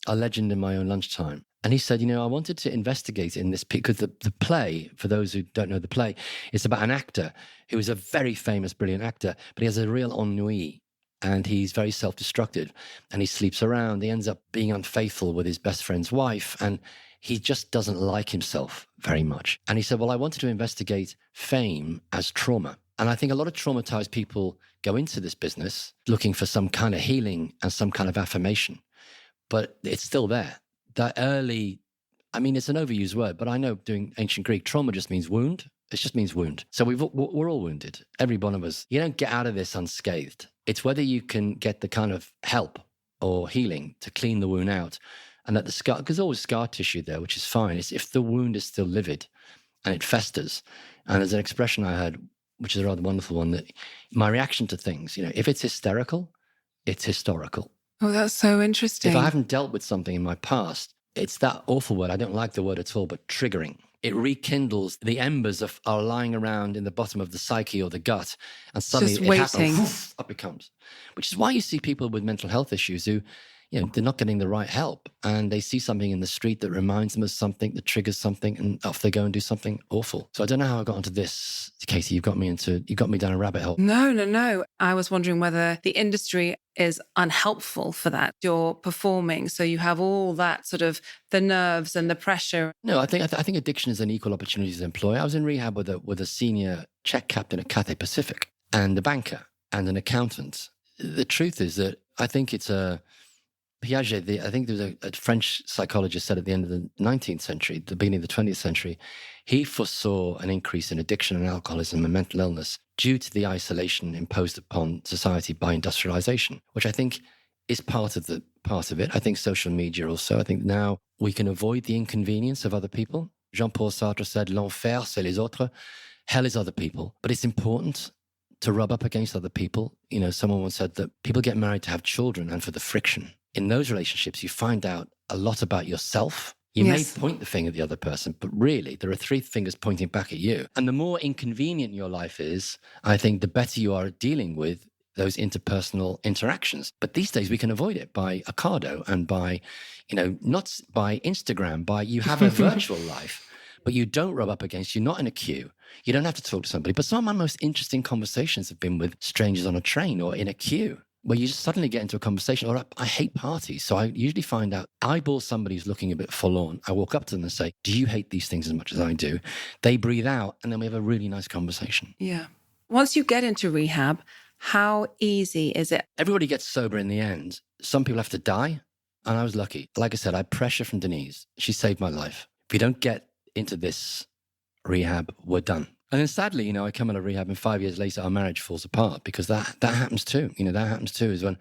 a legend in my own lunchtime. And he said, I wanted to investigate in this, because the play, for those who don't know the play, is about an actor who is a very famous, brilliant actor, but he has a real ennui and he's very self-destructive and he sleeps around. He ends up being unfaithful with his best friend's wife and he just doesn't like himself very much. And he said, well, I wanted to investigate fame as trauma. And I think a lot of traumatized people go into this business looking for some kind of healing and some kind of affirmation, but it's still there. That early, it's an overused word, but I know doing ancient Greek, trauma just means wound. It just means wound. So we're all wounded, every one of us. You don't get out of this unscathed. It's whether you can get the kind of help or healing to clean the wound out, and that the scar, because there's always scar tissue there, which is fine. It's if the wound is still livid and it festers. And there's an expression I heard, which is a rather wonderful one, that my reaction to things, if it's hysterical, it's historical. Oh, that's so interesting. If I haven't dealt with something in my past, it's that awful word. I don't like the word at all, but triggering. It rekindles the embers are lying around in the bottom of the psyche or the gut, and suddenly just it waiting. Happens, up it comes. Which is why you see people with mental health issues who, they're not getting the right help, and they see something in the street that reminds them of something, that triggers something, and off they go and do something awful. So I don't know how I got onto this, Katie. You got me down a rabbit hole. No. I was wondering whether the industry is unhelpful for that. You're performing, so you have all that sort of the nerves and the pressure. No, I think addiction is an equal opportunities employer. I was in rehab with a senior Czech captain at Cathay Pacific and a banker and an accountant. The truth is that I think it's a Piaget, I think there was a French psychologist said at the end of the 19th century, the beginning of the 20th century, he foresaw an increase in addiction and alcoholism and mental illness due to the isolation imposed upon society by industrialization, which I think is part of it. I think social media also. I think now we can avoid the inconvenience of other people. Jean-Paul Sartre said, l'enfer, c'est les autres. Hell is other people. But it's important to rub up against other people. You know, someone once said that people get married to have children and for the friction. In those relationships, you find out a lot about yourself. You may point the finger at the other person, but really there are three fingers pointing back at you. And the more inconvenient your life is, I think the better you are at dealing with those interpersonal interactions. But these days we can avoid it by Ocado and by, not by Instagram, by you have a virtual life, but you don't rub up against, you're not in a queue. You don't have to talk to somebody. But some of my most interesting conversations have been with strangers on a train or in a queue, where you just suddenly get into a conversation. Or I hate parties. So I usually find out, eyeball somebody who's looking a bit forlorn. I walk up to them and say, do you hate these things as much as I do? They breathe out and then we have a really nice conversation. Yeah. Once you get into rehab, how easy is it? Everybody gets sober in the end. Some people have to die. And I was lucky. Like I said, I had pressure from Denise. She saved my life. If you don't get into this rehab, we're done. And then sadly, I come out of rehab and 5 years later, our marriage falls apart because that happens too. That happens too, is when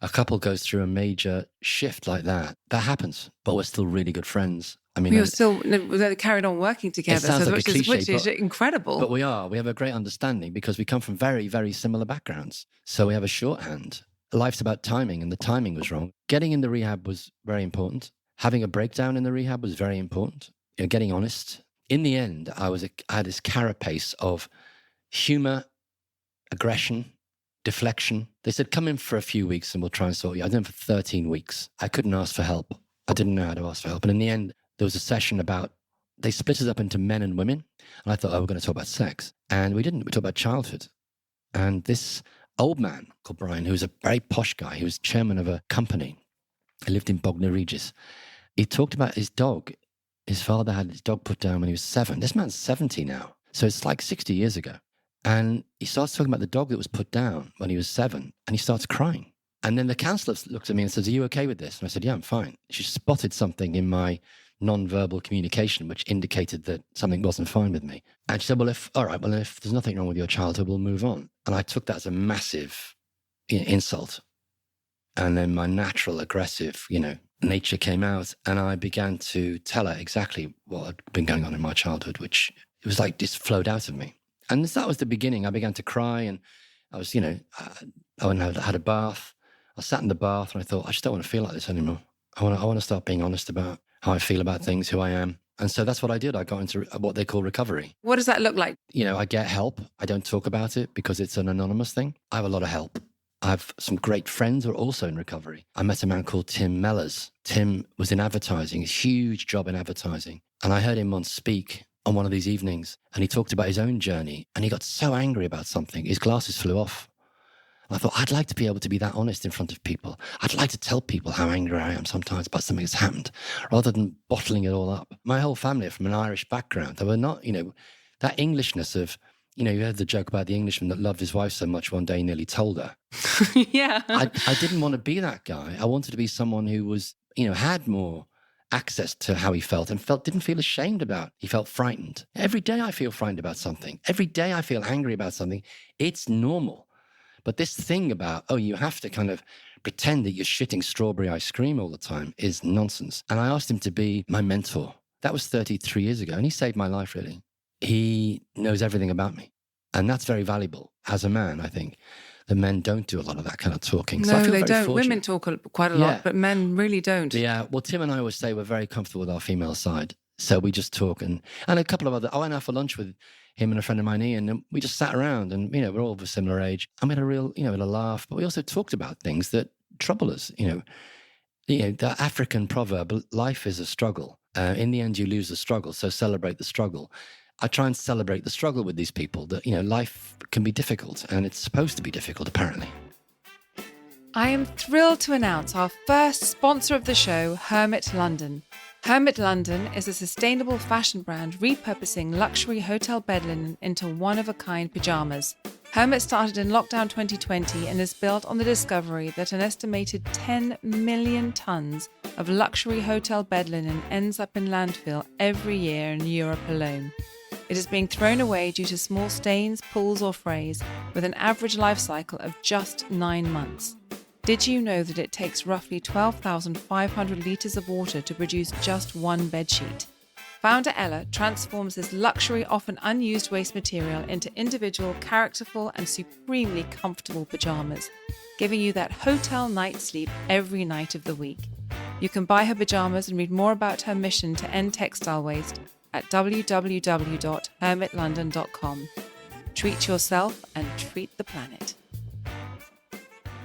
a couple goes through a major shift like that. That happens, but we're still really good friends. I mean, they carried on working together, which is incredible. But we have a great understanding because we come from very, very similar backgrounds. So we have a shorthand. Life's about timing, and the timing was wrong. Getting in the rehab was very important. Having a breakdown in the rehab was very important. Getting honest. In the end, I had this carapace of humor, aggression, deflection. They said, come in for a few weeks and we'll try and sort you. I was in for 13 weeks. I couldn't ask for help. I didn't know how to ask for help. And in the end, there was a session they split us up into men and women. And I thought, we're going to talk about sex. And we didn't. We talked about childhood. And this old man called Brian, who was a very posh guy, he was chairman of a company. He lived in Bognor Regis. He talked about his dog. His father had his dog put down when he was 7. This man's 70 now. So it's like 60 years ago. And he starts talking about the dog that was put down when he was 7. And he starts crying. And then the counsellor looks at me and says, are you okay with this? And I said, yeah, I'm fine. She spotted something in my non-verbal communication, which indicated that something wasn't fine with me. And she said, well, if there's nothing wrong with your childhood, we'll move on. And I took that as a massive insult. And then my natural aggressive, nature came out, and I began to tell her exactly what had been going on in my childhood, which it was like just flowed out of me. And that was the beginning. I began to cry, and I was, I went and had a bath. I sat in the bath and I thought, I just don't want to feel like this anymore. I want to start being honest about how I feel about things, who I am. And so that's what I did. I got into what they call recovery. What does that look like? I get help. I don't talk about it because it's an anonymous thing. I have a lot of help. I have some great friends who are also in recovery. I met a man called Tim Mellors. Tim was in advertising, a huge job in advertising. And I heard him once speak on one of these evenings, and he talked about his own journey, and he got so angry about something, his glasses flew off. And I thought, I'd like to be able to be that honest in front of people. I'd like to tell people how angry I am sometimes about something that's happened, rather than bottling it all up. My whole family are from an Irish background. They were not, that Englishness of, you heard the joke about the Englishman that loved his wife so much one day he nearly told her. Yeah. I didn't want to be that guy. I wanted to be someone who was, had more access to how he felt and didn't feel ashamed about. He felt frightened. Every day I feel frightened about something. Every day I feel angry about something. It's normal. But this thing about, you have to kind of pretend that you're shitting strawberry ice cream all the time is nonsense. And I asked him to be my mentor. That was 33 years ago, and he saved my life, really. He knows everything about me. And that's very valuable. As a man, I think, the men don't do a lot of that kind of talking. No, they don't. Fortunate. Women talk quite a lot, but men really don't. Yeah, well, Tim and I always say we're very comfortable with our female side. So we just talk. And a couple of I went out for lunch with him and a friend of mine, Ian, and we just sat around and, we're all of a similar age. And we had a real, a laugh. But we also talked about things that trouble us. The African proverb, life is a struggle. In the end, you lose the struggle. So celebrate the struggle. I try and celebrate the struggle with these people that, life can be difficult, and it's supposed to be difficult, apparently. I am thrilled to announce our first sponsor of the show, Hermit London. Hermit London is a sustainable fashion brand repurposing luxury hotel bed linen into one-of-a-kind pyjamas. Hermit started in lockdown 2020 and is built on the discovery that an estimated 10 million tons of luxury hotel bed linen ends up in landfill every year in Europe alone. It is being thrown away due to small stains, pools or frays, with an average life cycle of just 9 months. Did you know that it takes roughly 12,500 litres of water to produce just one bedsheet? Founder Ella transforms this luxury, often unused waste material into individual, characterful and supremely comfortable pyjamas, giving you that hotel night sleep every night of the week. You can buy her pyjamas and read more about her mission to end textile waste at www.hermitlondon.com. Treat yourself and treat the planet.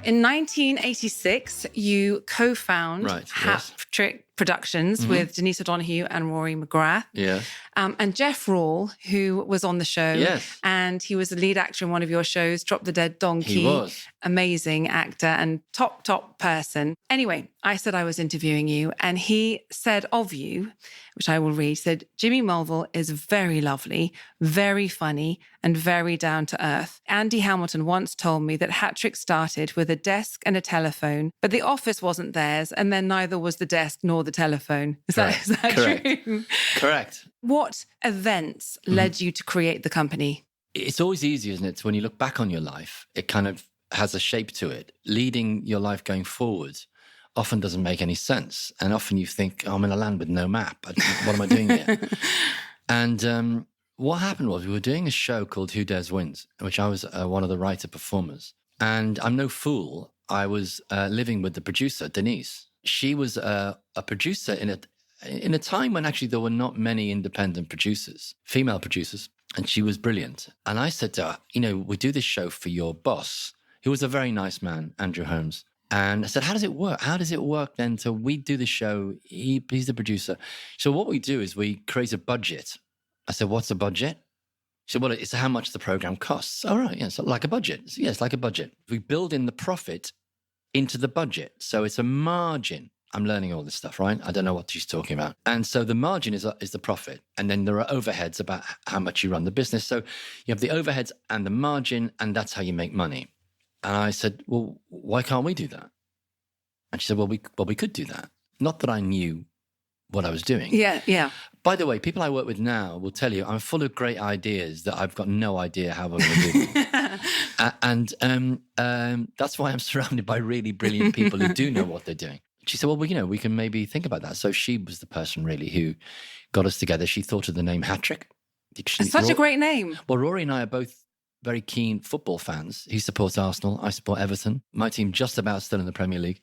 In 1986, you co-found Hat Trick Productions with Denise O'Donoghue and Rory McGrath. Yeah. And Jeff Rawle, who was on the show. Yes. And he was the lead actor in one of your shows, Drop the Dead Donkey. He was. Amazing actor and top person. Anyway, I said I was interviewing you and he said of you, which I will read, said, Jimmy Mulville is very lovely, very funny and very down to earth. Andy Hamilton once told me that Hat Trick started with a desk and a telephone, but the office wasn't theirs and then neither was the desk nor the telephone. Is that Correct. true? Correct. What events led you to create the company? It's always easy, isn't it? When you look back on your life, it kind of has a shape to it. Leading your life going forward often doesn't make any sense. And often you think, I'm in a land with no map. What am I doing here? And what happened was we were doing a show called Who Dares Wins, which I was one of the writer performers. And I'm no fool. I was living with the producer, Denise. She was a producer in a time when actually there were not many independent producers, female producers, and she was brilliant. And I said to her, we do this show for your boss, who was a very nice man, Andrew Holmes. And I said, how does it work? How does it work then? So we do the show, he's the producer. So what we do is we create a budget. I said, what's a budget? She said, well, it's how much the program costs. All right, yeah, so like a budget. So, yeah, it's like a budget. We build in the profit into the budget. So it's a margin. I'm learning all this stuff, right? I don't know what she's talking about. And so the margin is the profit. And then there are overheads about how much you run the business. So you have the overheads and the margin, and that's how you make money. And I said, well, why can't we do that? And she said, well, we could do that. Not that I knew what I was doing. Yeah. By the way, people I work with now will tell you I'm full of great ideas that I've got no idea how I'm going to do them. and that's why I'm surrounded by really brilliant people who do know what they're doing. She said, well, we can maybe think about that. So she was the person really who got us together. She thought of the name Hat Trick. It's such a great name. Well, Rory and I are both very keen football fans. He supports Arsenal. I support Everton. My team just about still in the Premier League.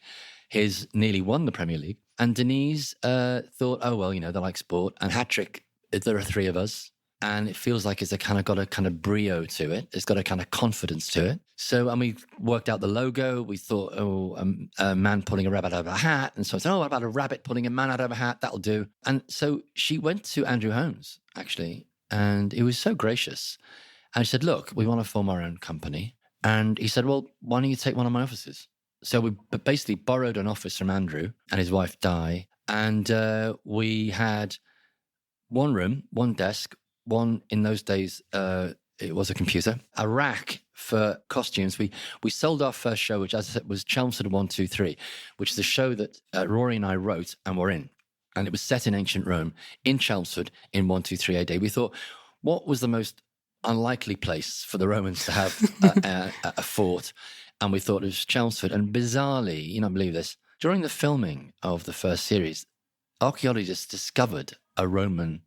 His nearly won the Premier League. And Denise thought, oh, well, they like sport. And Hat Trick, there are three of us. And it feels like it's got a kind of brio to it. It's got a kind of confidence to it. So, and we worked out the logo. We thought, a man pulling a rabbit out of a hat. And so I said, what about a rabbit pulling a man out of a hat? That'll do. And so she went to Andrew Holmes, actually. And he was so gracious. And she said, look, we want to form our own company. And he said, well, why don't you take one of my offices? So we basically borrowed an office from Andrew and his wife, Di. And we had one room, one desk, one, in those days, it was a computer, a rack for costumes. We sold our first show, which, as I said, was Chelmsford 123, which is a show that Rory and I wrote and were in. And it was set in ancient Rome, in Chelmsford, in 123 AD. We thought, what was the most unlikely place for the Romans to have a fort? And we thought it was Chelmsford. And bizarrely, you don't believe this, during the filming of the first series, archaeologists discovered a Roman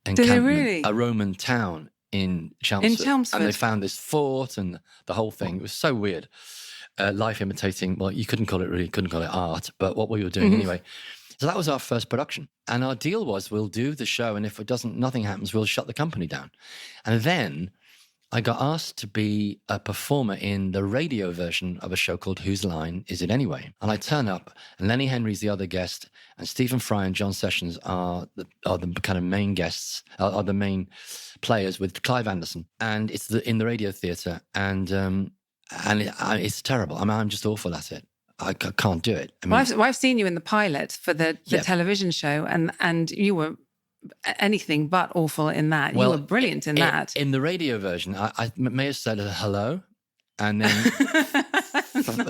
encampment, a Roman town in Chelmsford. And they found this fort and the whole thing. It was so weird. Life imitating, well, you couldn't call it art, but what we were doing anyway. So that was our first production. And our deal was, we'll do the show, and if nothing happens, we'll shut the company down. And then I got asked to be a performer in the radio version of a show called Whose Line Is It Anyway? And I turn up, and Lenny Henry's the other guest, and Stephen Fry and John Sessions are the kind of main guests, are the main players with Clive Anderson. And it's in the radio theatre, and it's terrible. I'm just awful at it. I can't do it. I've seen you in the pilot for the television show, and you were anything but awful in that. You were brilliant in that. In the radio version, I may have said hello, and then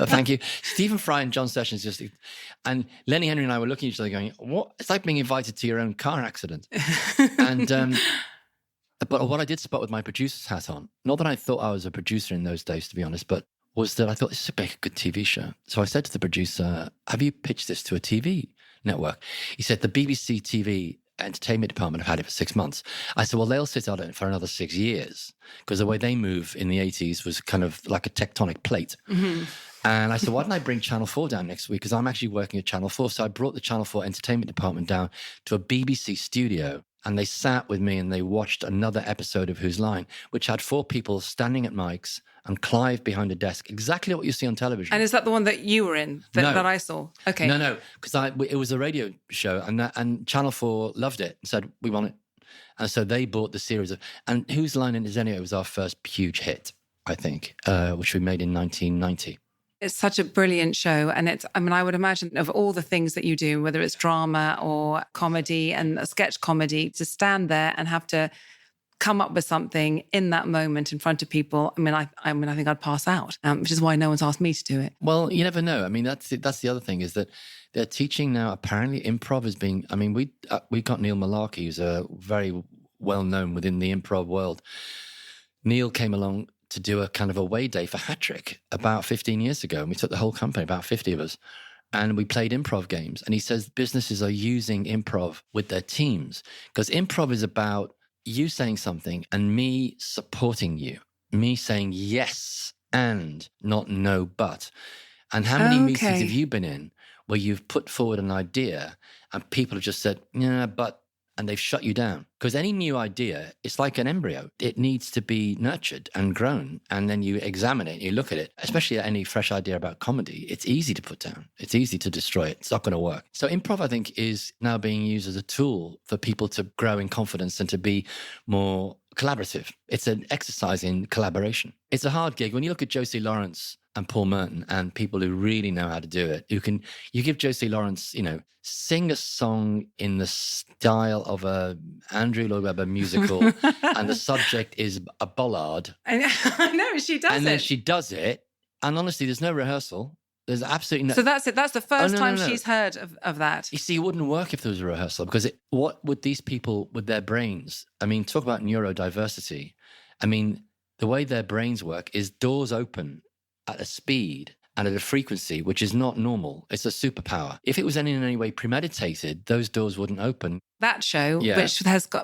thank you. Stephen Fry and John Sessions and Lenny Henry and I were looking at each other going, what? It's like being invited to your own car accident. And but what I did spot with my producer's hat on, not that I thought I was a producer in those days, to be honest, but was that I thought this would make a good TV show. So I said to the producer, have you pitched this to a TV network? He said, the BBC TV entertainment department have had it for 6 months. I said, well, they'll sit on it for another 6 years, because the way they move in the 80s was kind of like a tectonic plate. Mm-hmm. And I said, why don't I bring Channel 4 down next week? Because I'm actually working at Channel 4. So I brought the Channel 4 entertainment department down to a BBC studio, and they sat with me and they watched another episode of Whose Line, which had 4 people standing at mics and Clive behind a desk, exactly what you see on television. And is that the one that you were in, that I saw? Okay. No, because it was a radio show, and Channel 4 loved it and said, we want it. And so they bought the series and Whose Line Is Anyway was our first huge hit, I think, which we made in 1990. It's such a brilliant show. And I would imagine of all the things that you do, whether it's drama or comedy and a sketch comedy, to stand there and have to come up with something in that moment in front of people. I think I'd pass out, which is why no one's asked me to do it. Well, you never know. I mean, that's the other thing, is that they're teaching now, apparently improv is being, we got Neil Malarkey, who's a very well known within the improv world. Neil came along to do a kind of away day for Hat-Trick about 15 years ago. And we took the whole company, about 50 of us, and we played improv games. And he says businesses are using improv with their teams, because improv is about you saying something and me supporting you, me saying yes and not no but. And how many meetings have you been in where you've put forward an idea and people have just said, yeah, but, and they've shut you down? Because any new idea, it's like an embryo. It needs to be nurtured and grown, and then you examine it, you look at it, especially any fresh idea about comedy. It's easy to put down. It's easy to destroy it. It's not going to work. So improv, I think, is now being used as a tool for people to grow in confidence and to be more collaborative. It's an exercise in collaboration. It's a hard gig. When you look at Josie Lawrence and Paul Merton and people who really know how to do it, you give Josie Lawrence, sing a song in the style of a Andrew Lloyd Webber musical, and the subject is a bollard. I know, she does it. And then she does it, and honestly, there's no rehearsal. There's absolutely no... So that's it. That's the first time she's heard of that. You see, it wouldn't work if there was a rehearsal, because what would these people with their brains... talk about neurodiversity. The way their brains work is doors open at a speed and at a frequency which is not normal. It's a superpower. If it was in any way premeditated, those doors wouldn't open. That show,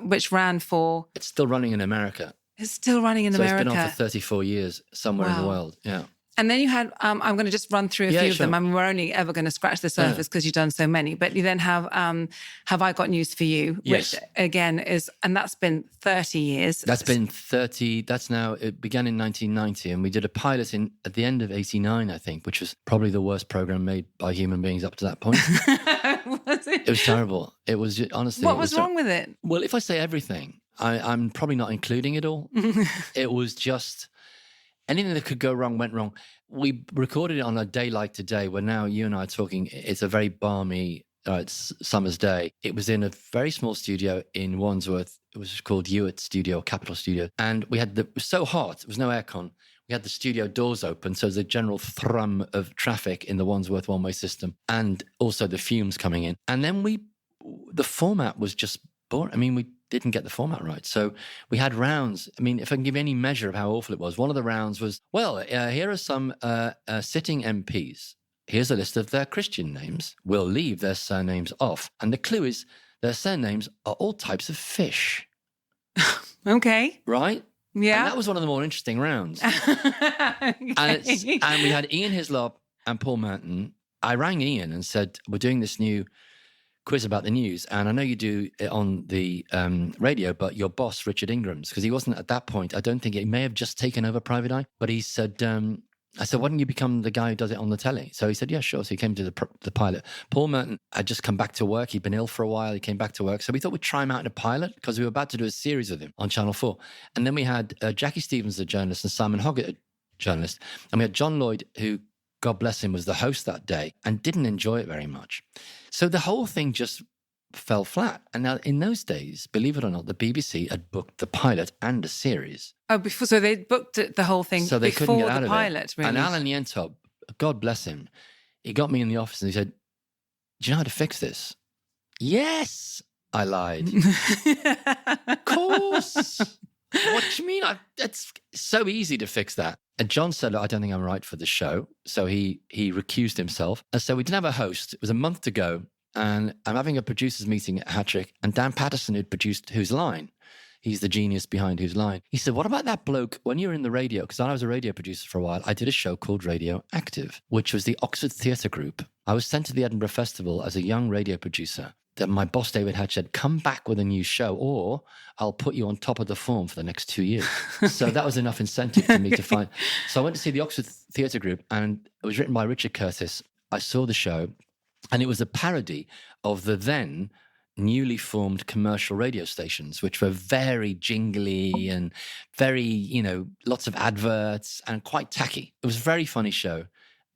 which ran for... It's still running in America. It's still running in America. So it's been on for 34 years somewhere in the world. Yeah. And then you had, I'm going to just run through a few of them. We're only ever going to scratch the surface because you've done so many. But you then have I Got News for You, which again is, and that's been 30 years. That's been 30, it began in 1990, and we did a pilot at the end of 89, I think, which was probably the worst program made by human beings up to that point. Was it? It was terrible. It was, honestly. What was wrong with it? Well, if I say everything, I'm probably not including it all. It was just... anything that could go wrong went wrong. We recorded it on a day like today, where now you and I are talking. It's a very balmy summer's day. It was in a very small studio in Wandsworth. It was called Hewitt Studio, Capitol Studio. And it was so hot, there was no aircon. We had the studio doors open, so there's a general thrum of traffic in the Wandsworth one-way system, and also the fumes coming in. And then the format was just boring. We didn't get the format right. So we had rounds. If I can give any measure of how awful it was, one of the rounds was, here are some sitting MPs. Here's a list of their Christian names. We'll leave their surnames off. And the clue is their surnames are all types of fish. Okay. Right? Yeah. And that was one of the more interesting rounds. Okay. And we had Ian Hislop and Paul Merton. I rang Ian and said, we're doing this new quiz about the news, and I know you do it on the radio, but your boss, Richard Ingram's, because he wasn't at that point, I don't think, he may have just taken over Private Eye, but he said, I said, why don't you become the guy who does it on the telly? So he said, yeah, sure. So he came to the pilot. Paul Merton had just come back to work. He'd been ill for a while. He came back to work. So we thought we'd try him out in a pilot, because we were about to do a series with him on Channel 4. And then we had Jackie Stevens, the journalist, and Simon Hoggett, a journalist. And we had John Lloyd, who, God bless him, was the host that day and didn't enjoy it very much. So the whole thing just fell flat. And now in those days, believe it or not, the BBC had booked the pilot and a series. Oh, before, so they booked the whole thing So they couldn't before get out the of pilot, it. really. And Alan Yentob, God bless him, he got me in the office and he said, do you know how to fix this? Yes, I lied. Of course. What do you mean? It's so easy to fix that. And John said, I don't think I'm right for the show. So he recused himself. And so we didn't have a host. It was a month to go. And I'm having a producers meeting at Hattrick. And Dan Patterson, who'd produced Whose Line, he's the genius behind Whose Line. He said, what about that bloke when you were in the radio? Because I was a radio producer for a while. I did a show called Radio Active, which was the Oxford Theatre Group. I was sent to the Edinburgh Festival as a young radio producer. Then my boss, David Hatch, said, come back with a new show or I'll put you on top of the form for the next 2 years. So that was enough incentive for me to find. So I went to see the Oxford Theatre Group and it was written by Richard Curtis. I saw the show and it was a parody of the then newly formed commercial radio stations, which were very jingly and very, lots of adverts and quite tacky. It was a very funny show.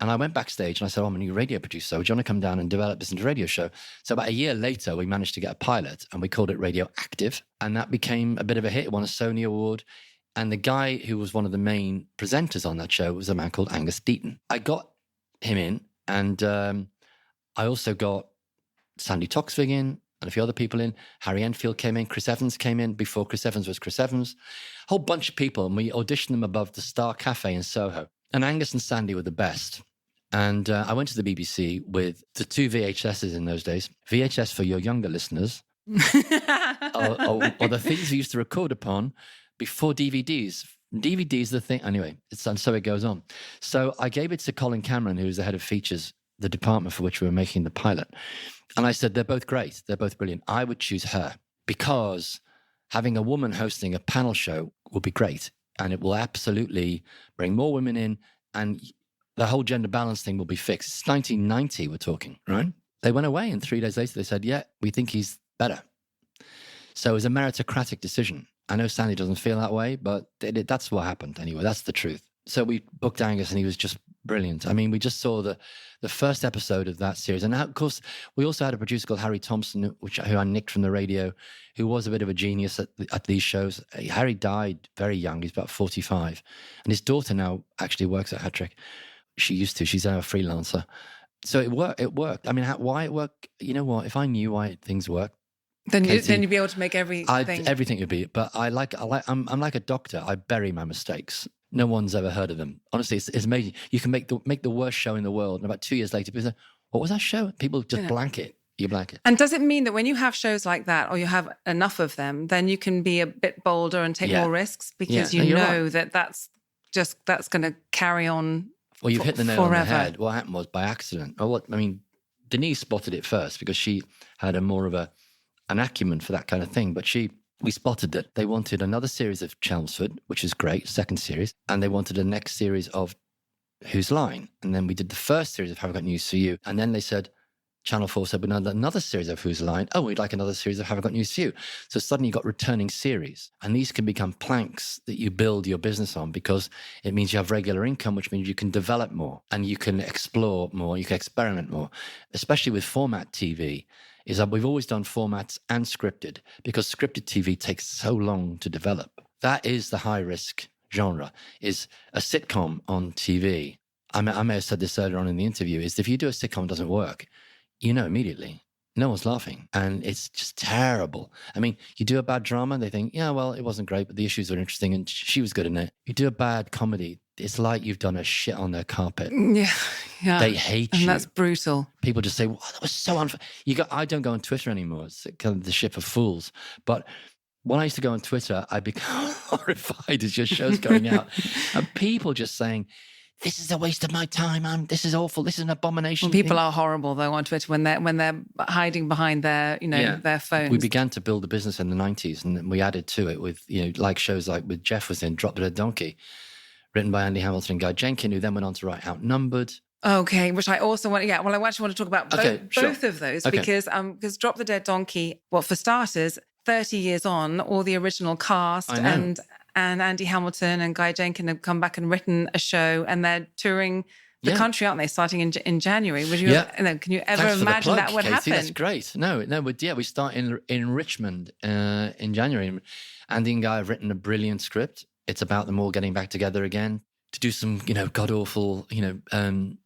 And I went backstage and I said, I'm a new radio producer. Would you want to come down and develop this into a radio show? So about a year later, we managed to get a pilot and we called it Radio Active. And that became a bit of a hit. It won a Sony Award. And the guy who was one of the main presenters on that show was a man called Angus Deaton. I got him in and I also got Sandy Toksvig in and a few other people in. Harry Enfield came in. Chris Evans came in before Chris Evans was Chris Evans. A whole bunch of people. And we auditioned them above the Star Cafe in Soho. And Angus and Sandy were the best. And I went to the BBC with the 2 VHSs in those days. VHS for your younger listeners, or the things we used to record upon before DVDs. DVDs, the thing. Anyway, and so it goes on. So I gave it to Colin Cameron, who was the head of features, the department for which we were making the pilot. And I said, they're both great. They're both brilliant. I would choose her because having a woman hosting a panel show will be great. And it will absolutely bring more women in and the whole gender balance thing will be fixed. It's 1990 we're talking, right? They went away and 3 days later they said, yeah, we think he's better. So it was a meritocratic decision. I know Sandy doesn't feel that way, but that's what happened anyway. That's the truth. So we booked Angus and he was just brilliant. I mean, we just saw the first episode of that series. And of course, we also had a producer called Harry Thompson, who I nicked from the radio, who was a bit of a genius at these shows. Harry died very young. He's about 45. And his daughter now actually works at Hattrick. She used to. She's now a freelancer. So it worked. I mean, why it worked? You know what? If I knew why things work, then you'd be able to make everything. Everything would be. But I'm like a doctor. I bury my mistakes. No one's ever heard of them. Honestly, it's amazing. You can make the worst show in the world, and about 2 years later, people say, what was that show? People just blank it. You blank it. And does it mean that when you have shows like that, or you have enough of them, then you can be a bit bolder and take more risks because you know right. that's going to carry on Well, you've hit the nail forever. On the head. What happened was by accident. Denise spotted it first because she had more of an acumen for that kind of thing, but we spotted that they wanted another series of Chelmsford, which is great, second series, and they wanted a next series of Whose Line. And then we did the first series of Have I Got News for You. And then they said, Channel 4 said, we need another series of Whose Line. Oh, we'd like another series of Have I Got News for You. So suddenly you got returning series. And these can become planks that you build your business on because it means you have regular income, which means you can develop more and you can explore more, you can experiment more, especially with format TV. Is that we've always done formats and scripted because scripted TV takes so long to develop. That is the high-risk genre, is a sitcom on TV. I may have said this earlier on in the interview, is if you do a sitcom that doesn't work, you know immediately. No one's laughing. And it's just terrible. I mean, you do a bad drama, they think, yeah, well, it wasn't great, but the issues were interesting and she was good in it. You do a bad comedy, it's like you've done a shit on their carpet. Yeah. They hate you. And that's brutal. People just say, wow, that was so unfair. I don't go on Twitter anymore. It's kind of the ship of fools. But when I used to go on Twitter, I become horrified as your show's going out. And people just saying, this is a waste of my time. This is awful. This is an abomination. Well, people are horrible though on Twitter when they're hiding behind their their phones. We began to build a business in the 90s, and we added to it with like shows like with Jeff was in Drop the Dead Donkey, written by Andy Hamilton and Guy Jenkin, who then went on to write Outnumbered. Okay, which I also want. Yeah, well, I actually want to talk about both of those because Drop the Dead Donkey. Well, for starters, 30 years on, all the original cast and Andy Hamilton and Guy Jenkin have come back and written a show, and they're touring the country, aren't they? Starting in January. Would you? Can you ever imagine that would happen? That's great. No, but we start in Richmond in January. Andy and Guy have written a brilliant script. It's about them all getting back together again to do some, god awful,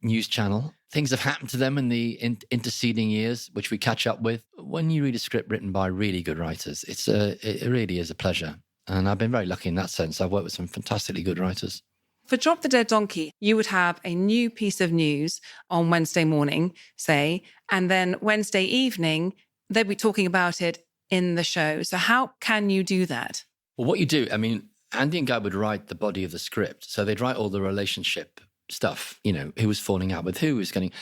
news channel. Things have happened to them in the interceding years, which we catch up with. When you read a script written by really good writers, it really is a pleasure. And I've been very lucky in that sense. I've worked with some fantastically good writers. For Drop the Dead Donkey, you would have a new piece of news on Wednesday morning, say, and then Wednesday evening, they'd be talking about it in the show. So how can you do that? Well, what you do, Andy and Guy would write the body of the script. So they'd write all the relationship stuff, who was falling out with who was getting,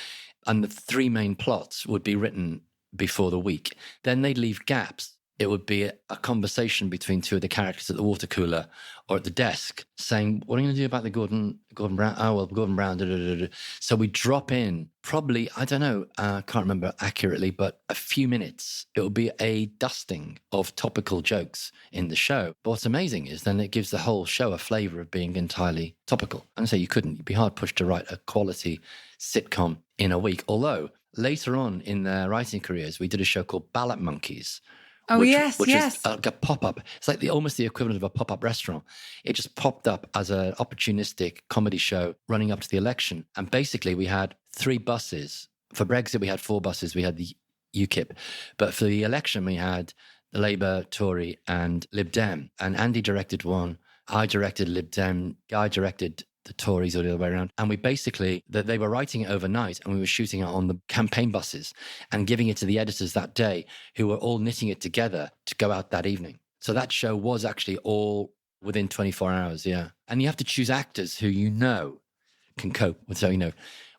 and the three main plots would be written before the week. Then they'd leave gaps. It would be a conversation between two of the characters at the water cooler or at the desk saying, what are you going to do about the Gordon Brown? Oh, well, Gordon Brown. Da, da, da, da. So we drop in probably, I don't know, I can't remember accurately, but a few minutes. It will be a dusting of topical jokes in the show. But what's amazing is then it gives the whole show a flavour of being entirely topical. And so you'd be hard pushed to write a quality sitcom in a week. Although later on in their writing careers, we did a show called Ballot Monkeys. Which is like a pop-up. It's like almost the equivalent of a pop-up restaurant. It just popped up as an opportunistic comedy show running up to the election. And basically we had 3 buses. For Brexit, we had 4 buses. We had the UKIP. But for the election, we had the Labour, Tory and Lib Dem. And Andy directed one. I directed Lib Dem. Guy directed the Tories or the other way around. And we basically, they were writing it overnight and we were shooting it on the campaign buses and giving it to the editors that day who were all knitting it together to go out that evening. So that show was actually all within 24 hours, yeah. And you have to choose actors who can cope with. So, we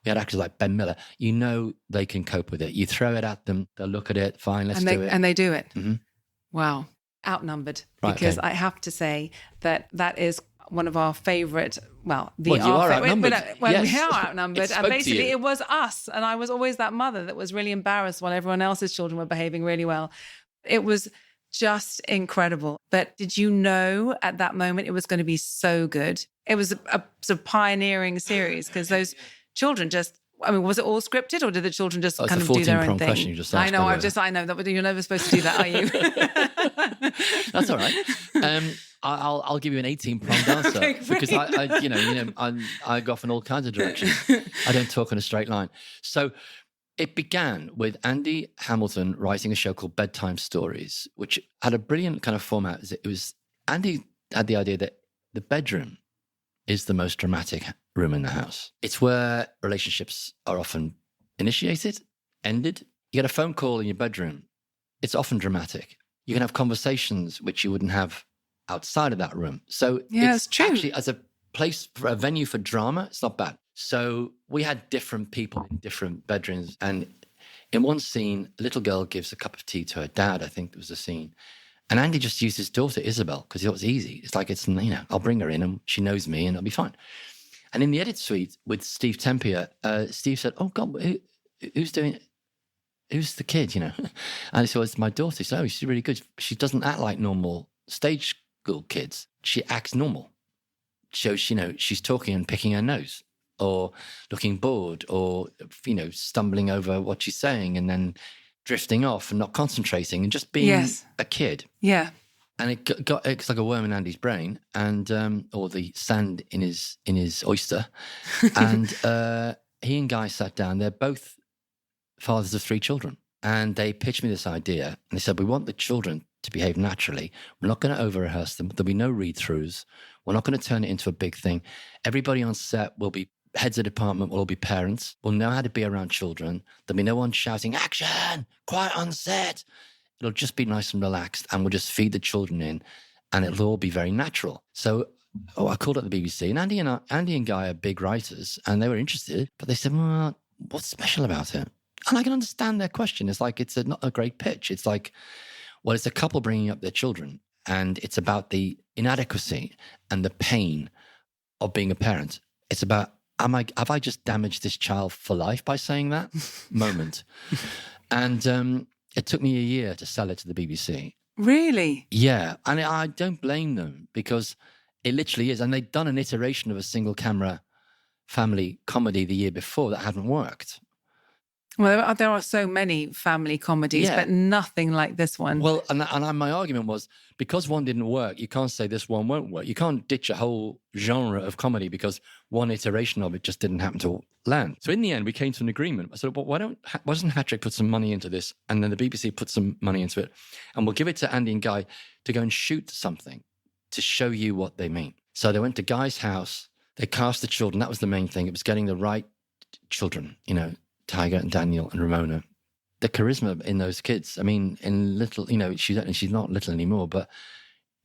had actors like Ben Miller, they can cope with it. You throw it at them, they'll look at it, fine, let's do it. And they do it. Mm-hmm. Wow. Outnumbered. Right, because okay. I have to say that is one of our favourite, you are outnumbered. Yes. We are outnumbered. And basically it was us. And I was always that mother that was really embarrassed while everyone else's children were behaving really well. It was just incredible. But did you know at that moment it was going to be so good? It was a sort of pioneering series because those children just... was it all scripted or did the children just kind of do their own thing? Question you just asked, I know that you're never supposed to do that, are you? That's all right. I'll give you an 18-pronged answer. Okay, because I go off in all kinds of directions. I don't talk in a straight line. So it began with Andy Hamilton writing a show called Bedtime Stories, which had a brilliant kind of format. Andy had the idea that the bedroom is the most dramatic room in the house. It's where relationships are often initiated, ended. You get a phone call in your bedroom. It's often dramatic. You can have conversations which you wouldn't have outside of that room. So it's true. Actually, as a place, for a venue for drama, it's not bad. So we had different people in different bedrooms. And in one scene, a little girl gives a cup of tea to her dad, I think there was a scene. And Andy just used his daughter, Isabel, because he thought it was easy. It's like, I'll bring her in and she knows me and it'll be fine. And in the edit suite with Steve Tempier, Steve said, oh God, who's the kid, And I said, it's my daughter. He said, oh, she's really good. She doesn't act like normal stage school kids. She acts normal. So, she's talking and picking her nose or looking bored or, stumbling over what she's saying and then drifting off and not concentrating and just being a kid. Yeah. And it's like a worm in Andy's brain and or the sand in his oyster. And he and Guy sat down. They're both fathers of 3 children. And they pitched me this idea. And they said, we want the children to behave naturally. We're not going to over-rehearse them. There'll be no read-throughs. We're not going to turn it into a big thing. Everybody on set will be heads of department, will all be parents. We'll know how to be around children. There'll be no one shouting, action, quiet on set. It'll just be nice and relaxed. And we'll just feed the children in. And it'll all be very natural. So I called up the BBC. And Andy and Guy are big writers. And they were interested. But they said, well, what's special about it? And I can understand their question. It's like, it's not a great pitch. It's like, well, it's a couple bringing up their children and it's about the inadequacy and the pain of being a parent. It's about, have I just damaged this child for life by saying that moment? And it took me a year to sell it to the BBC. Really? Yeah. And I don't blame them because it literally is. And they'd done an iteration of a single camera family comedy the year before that hadn't worked. Well, there are so many family comedies, but nothing like this one. Well, and my argument was, because one didn't work, you can't say this one won't work. You can't ditch a whole genre of comedy because one iteration of it just didn't happen to land. So in the end, we came to an agreement. I said, well, why doesn't Hattrick put some money into this? And then the BBC put some money into it. And we'll give it to Andy and Guy to go and shoot something to show you what they mean. So they went to Guy's house. They cast the children. That was the main thing. It was getting the right children, Tiger and Daniel and Ramona. The charisma in those kids. I mean, in little, she's not little anymore, but,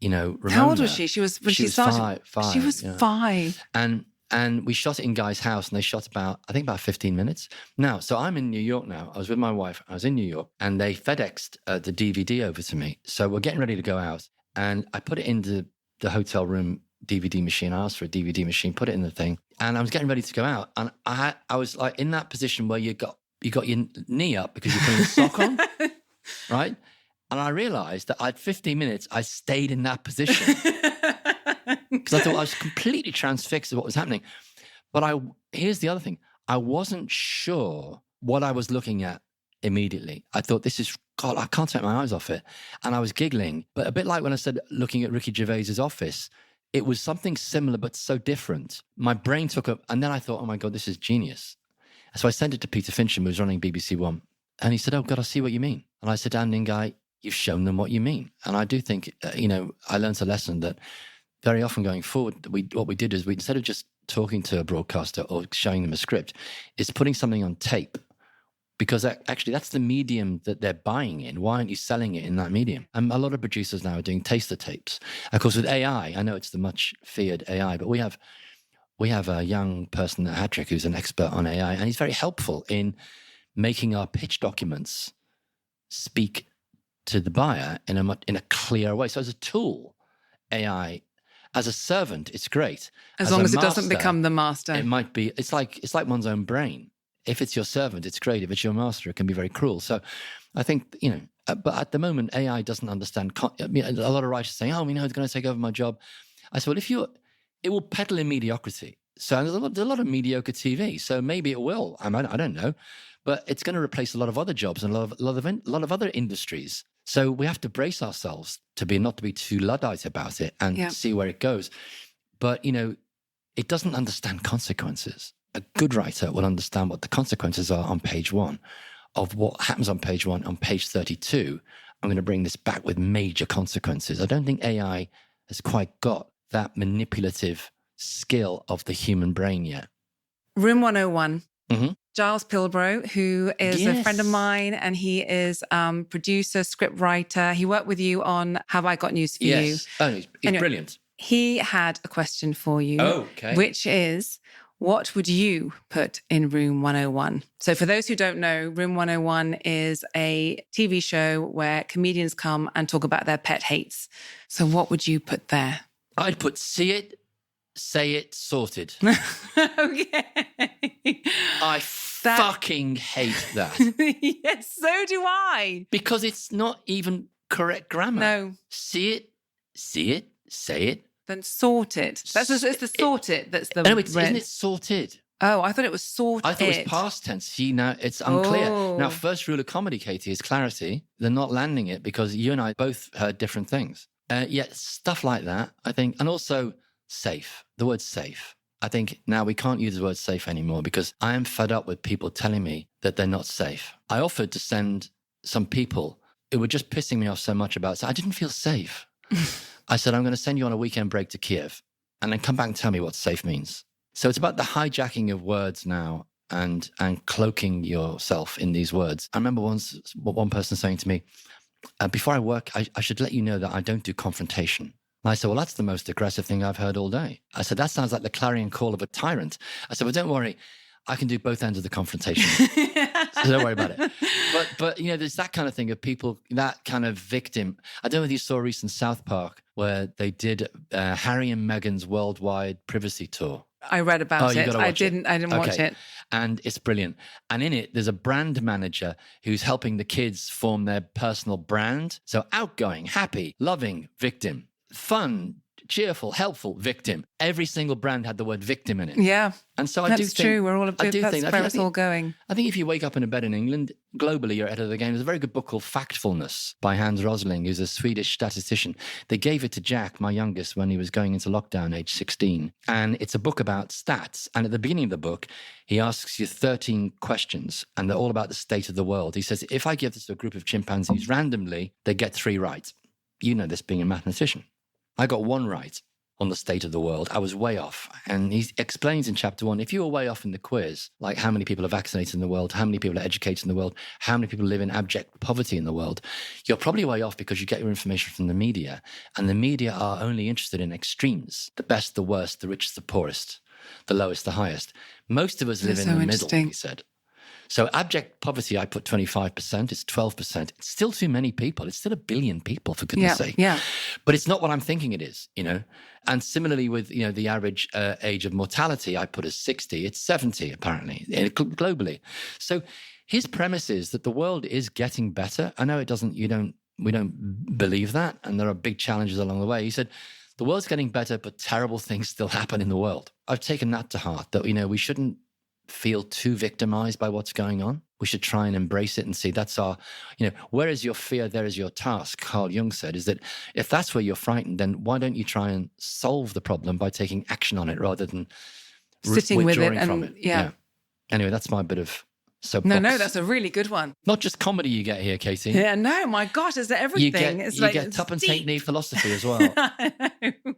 Ramona. How old was she? She was 5. She was 5. And we shot it in Guy's house, and they shot about 15 minutes. Now, so I'm in New York now. I was with my wife. I was in New York, and they FedExed the DVD over to me. So we're getting ready to go out, and I put it into the hotel room DVD machine. I asked for a DVD machine, put it in the thing, and I was getting ready to go out, and I was like in that position where you got your knee up because you're putting a sock on, right? And I realized that 15 minutes, I stayed in that position because I thought I was completely transfixed with what was happening. But here's the other thing. I wasn't sure what I was looking at immediately. I thought, God, I can't take my eyes off it. And I was giggling. But a bit like when I said looking at Ricky Gervais's Office, it was something similar but so different. My brain took up, and then I thought, oh my God, this is genius. So I sent it to Peter Fincham, who was running BBC One. And he said, oh God, I see what you mean. And I said, Andy and Guy, you've shown them what you mean. And I do think, I learned a lesson that very often going forward, what we did is instead of just talking to a broadcaster or showing them a script, is putting something on tape. Because actually that's the medium that they're buying in. Why aren't you selling it in that medium? And a lot of producers now are doing taster tapes. Of course, with AI, I know it's the much feared AI, but we have a young person at Hattrick who's an expert on AI, and he's very helpful in making our pitch documents speak to the buyer in a clear way. So as a tool, AI, as a servant, it's great. As long as it doesn't become the master. It might be, it's like one's own brain. If it's your servant, it's great. If it's your master, it can be very cruel. So I think, but at the moment, AI doesn't understand. A lot of writers saying, oh, it's going to take over my job. I said, well, it will peddle in mediocrity. So there's a lot of mediocre TV. So maybe it will. I don't know. But it's going to replace a lot of other jobs and a lot of other industries. So we have to brace ourselves not to be too Luddite about it and see where it goes. But, it doesn't understand consequences. A good writer will understand what the consequences are on page 1 of what happens on page 1. On page 32, I'm going to bring this back with major consequences. I don't think AI has quite got that manipulative skill of the human brain yet. Room 101. Mm-hmm. Giles Pilbrow, who is a friend of mine, and he is producer, script writer. He worked with you on Have I Got News for You? Oh, he's anyway, brilliant. He had a question for you, which is, what would you put in Room 101? So for those who don't know, Room 101 is a TV show where comedians come and talk about their pet hates. So what would you put there? I'd put see it, say it, sorted. Okay. I fucking hate that. Yes, so do I. Because it's not even correct grammar. No. See it, say it. Then sort it. It's the sort it that's the Anyway, isn't it sorted? Oh, I thought it was sorted. I thought it was past tense. See, now it's unclear. Now, first rule of comedy, Katie, is clarity. They're not landing it because you and I both heard different things. Yet stuff like that, I think, and also safe, the word safe. I think now we can't use the word safe anymore because I am fed up with people telling me that they're not safe. I offered to send some people who were just pissing me off so much about it. So I didn't feel safe. I said, I'm going to send you on a weekend break to Kiev and then come back and tell me what safe means. So it's about the hijacking of words now and cloaking yourself in these words. I remember once one person saying to me, before I work, I should let you know that I don't do confrontation. And I said, well, that's the most aggressive thing I've heard all day. I said, that sounds like the clarion call of a tyrant. I said, well, don't worry. I can do both ends of the confrontation. So don't worry about it. But there's that kind of thing of people, that kind of victim. I don't know if you saw a recent South Park where they did Harry and Meghan's worldwide privacy tour. I read about it. I didn't watch it. And it's brilliant. And in it, there's a brand manager who's helping the kids form their personal brand. So outgoing, happy, loving, victim, fun, cheerful, helpful, victim. Every single brand had the word victim in it. Yeah. And so That's true. We're all a bit, that's where it's all going. I think if you wake up in a bed in England, globally, you're ahead of the game. There's a very good book called Factfulness by Hans Rosling, who's a Swedish statistician. They gave it to Jack, my youngest, when he was going into lockdown, age 16. And it's a book about stats. And at the beginning of the book, he asks you 13 questions, and they're all about the state of the world. He says, if I give this to a group of chimpanzees randomly, they get 3 right. You know this being a mathematician. I got 1 right on the state of the world. I was way off. And he explains in chapter 1, if you were way off in the quiz, like how many people are vaccinated in the world, how many people are educated in the world, how many people live in abject poverty in the world, you're probably way off because you get your information from the media. And the media are only interested in extremes, the best, the worst, the richest, the poorest, the lowest, the highest. Most of us live in the middle, he said. So abject poverty, I put 25%, it's 12%. It's still too many people. It's still 1 billion people, for goodness sake. Yeah. But it's not what I'm thinking it is, you know. And similarly with, you know, the average age of mortality, I put as 60. It's 70, apparently, globally. So his premise is that the world is getting better. I know we don't believe that. And there are big challenges along the way. He said, the world's getting better, but terrible things still happen in the world. I've taken that to heart, that, you know, we shouldn't feel too victimized by what's going on. We should try and embrace it and see that's our, you know, where is your fear, there is your task, Carl Jung said, is that if that's where you're frightened, then why don't you try and solve the problem by taking action on it rather than sitting with it from it. Yeah. Anyway, that's my bit of soapbox. No, that's a really good one. Not just comedy you get here, Katie. Yeah, no, my gosh, is there everything? You get tuppence halfpenny philosophy as well. I know.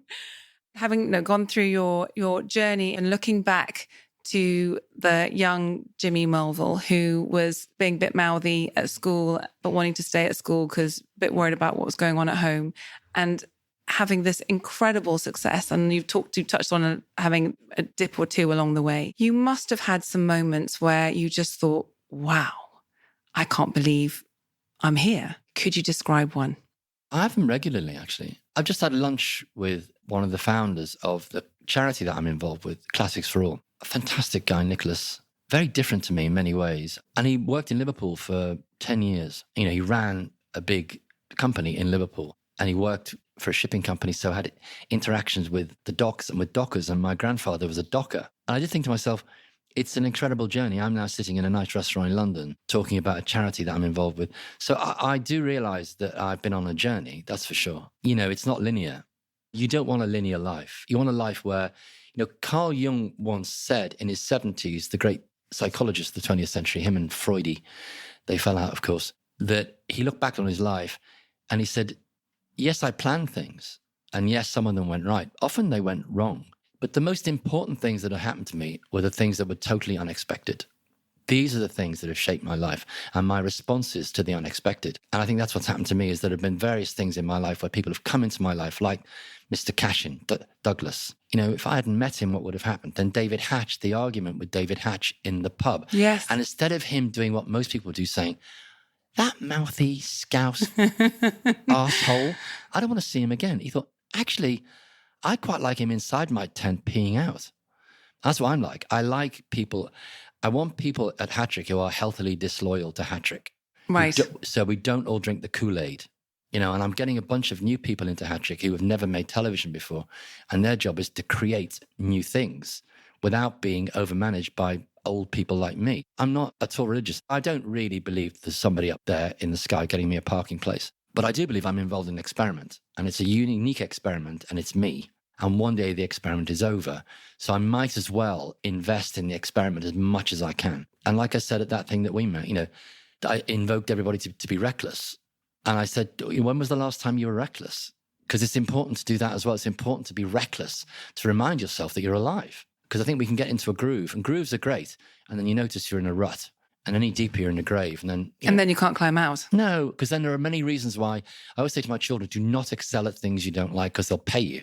Having gone through your journey and looking back to the young Jimmy Mulville, who was being a bit mouthy at school, but wanting to stay at school because a bit worried about what was going on at home, and having this incredible success. And you touched on having a dip or two along the way. You must have had some moments where you just thought, wow, I can't believe I'm here. Could you describe one? I have them regularly, actually. I've just had lunch with one of the founders of the charity that I'm involved with, Classics for All. A fantastic guy, Nicholas, very different to me in many ways. And he worked in Liverpool for 10 years. You know, he ran a big company in Liverpool and he worked for a shipping company. So I had interactions with the docks and with dockers, and my grandfather was a docker. And I did think to myself, it's an incredible journey. I'm now sitting in a nice restaurant in London talking about a charity that I'm involved with. So I do realize that I've been on a journey, that's for sure. You know, it's not linear. You don't want a linear life. You want a life where, you know, Carl Jung once said in his 70s, the great psychologist of the 20th century, him and Freud, they fell out, of course, that he looked back on his life and he said, yes, I planned things. And yes, some of them went right. Often they went wrong. But the most important things that have happened to me were the things that were totally unexpected. These are the things that have shaped my life and my responses to the unexpected. And I think that's what's happened to me, is there have been various things in my life where people have come into my life, like Mr. Cashin, Douglas. You know, if I hadn't met him, what would have happened? Then David Hatch, the argument with David Hatch in the pub. Yes. And instead of him doing what most people do, saying, that mouthy scouse arsehole, I don't want to see him again. He thought, actually, I quite like him inside my tent peeing out. That's what I'm like. I like people. I want people at Hattrick who are healthily disloyal to Hattrick. Right. So we don't all drink the Kool-Aid. You know, and I'm getting a bunch of new people into Hattrick who have never made television before. And their job is to create new things without being overmanaged by old people like me. I'm not at all religious. I don't really believe there's somebody up there in the sky getting me a parking place. But I do believe I'm involved in an experiment. And it's a unique experiment, and it's me. And one day the experiment is over. So I might as well invest in the experiment as much as I can. And like I said at that thing that we met, you know, I invoked everybody to be reckless. And I said, when was the last time you were reckless? Because it's important to do that as well. It's important to be reckless, to remind yourself that you're alive. Because I think we can get into a groove, and grooves are great. And then you notice you're in a rut, and any deeper you're in a grave. And then then you can't climb out. No, because then there are many reasons why. I always say to my children, do not excel at things you don't like, because they'll pay you.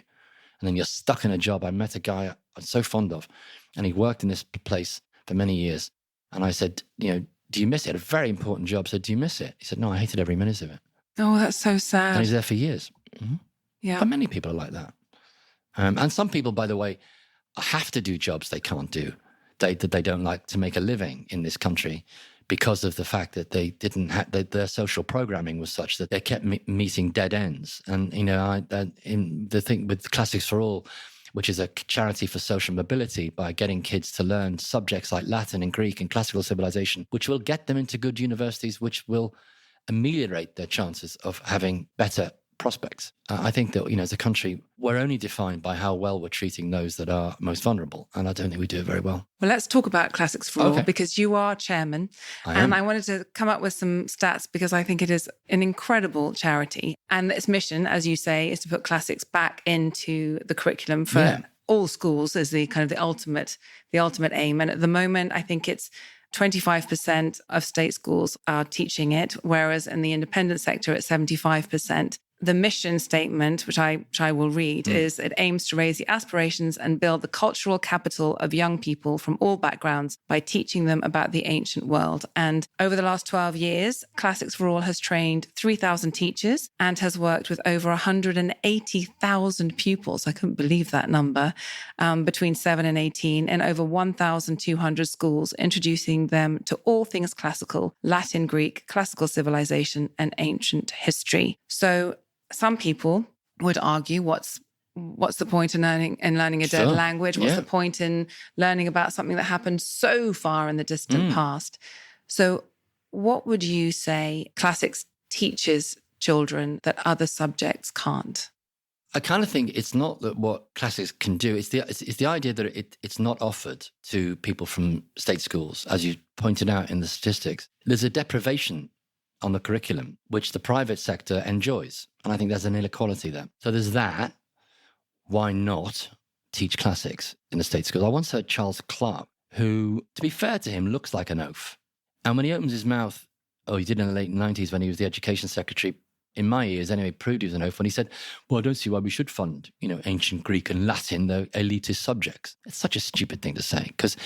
And then you're stuck in a job. I met a guy I'm so fond of, and he worked in this place for many years. And I said, you know, do you miss it? A very important job. I said, do you miss it? He said, no, I hated every minute of it. Oh, that's so sad. And he's there for years. Mm-hmm. Yeah. But many people are like that. And some people, by the way, have to do jobs they can't do, that they don't like, to make a living in this country, because of the fact that they didn't have their social programming was such that they kept meeting dead ends. And in the thing with Classics for All, which is a charity for social mobility, by getting kids to learn subjects like Latin and Greek and classical civilization, which will get them into good universities, which will ameliorate their chances of having better prospects. I think that, as a country, we're only defined by how well we're treating those that are most vulnerable. And I don't think we do it very well. Well, let's talk about Classics for All, because you are chairman. And I wanted to come up with some stats because I think it is an incredible charity. And its mission, as you say, is to put classics back into the curriculum for all schools as the kind of the ultimate aim. And at the moment, I think it's 25% of state schools are teaching it, whereas in the independent sector, it's 75%. The mission statement, which I will read, is it aims to raise the aspirations and build the cultural capital of young people from all backgrounds by teaching them about the ancient world. And over the last 12 years, Classics for All has trained 3,000 teachers and has worked with over 180,000 pupils. I couldn't believe that number, between 7 and 18, in over 1,200 schools, introducing them to all things classical, Latin, Greek, classical civilization, and ancient history. So some people would argue, what's the point in learning a dead language? What's the point in learning about something that happened so far in the distant past? So what would you say classics teaches children that other subjects can't? I kind of think it's not that what classics can do. It's the idea that it's not offered to people from state schools, as you pointed out in the statistics. There's a deprivation on the curriculum, which the private sector enjoys. And I think there's an inequality there. So there's that. Why not teach classics in the state schools? I once heard Charles Clarke, who, to be fair to him, looks like an oaf. And when he opens his mouth, he did in the late 90s when he was the education secretary, in my ears anyway, proved he was an oaf when he said, well, I don't see why we should fund, ancient Greek and Latin, the elitist subjects. It's such a stupid thing to say, because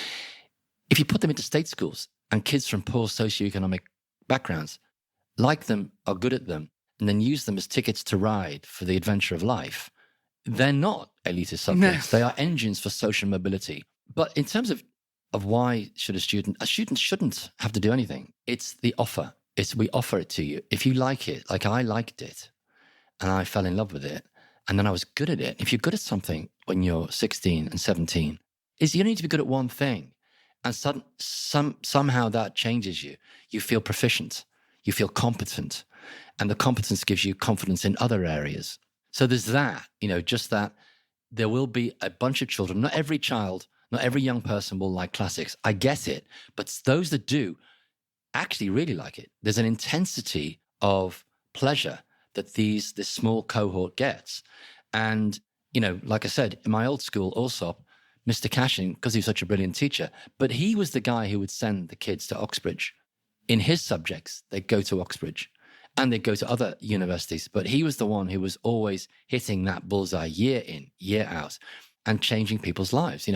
if you put them into state schools and kids from poor socioeconomic backgrounds like them, are good at them, and then use them as tickets to ride for the adventure of life, they're not elitist subjects. No. They are engines for social mobility. But in terms of why should a student shouldn't have to do anything. It's the offer. We offer it to you. If you like it, like I liked it, and I fell in love with it, and then I was good at it. If you're good at something when you're 16 and 17, you need to be good at one thing. And somehow that changes you. You feel proficient. You feel competent, and the competence gives you confidence in other areas. So there's that, just that there will be a bunch of children. Not every child, not every young person will like classics. I get it. But those that do actually really like it. There's an intensity of pleasure that this small cohort gets. And, like I said, in my old school, Allsop, Mr. Cashin, because he was such a brilliant teacher, but he was the guy who would send the kids to Oxbridge. In his subjects, they'd go to Oxbridge and they'd go to other universities. But he was the one who was always hitting that bullseye year in, year out, and changing people's lives.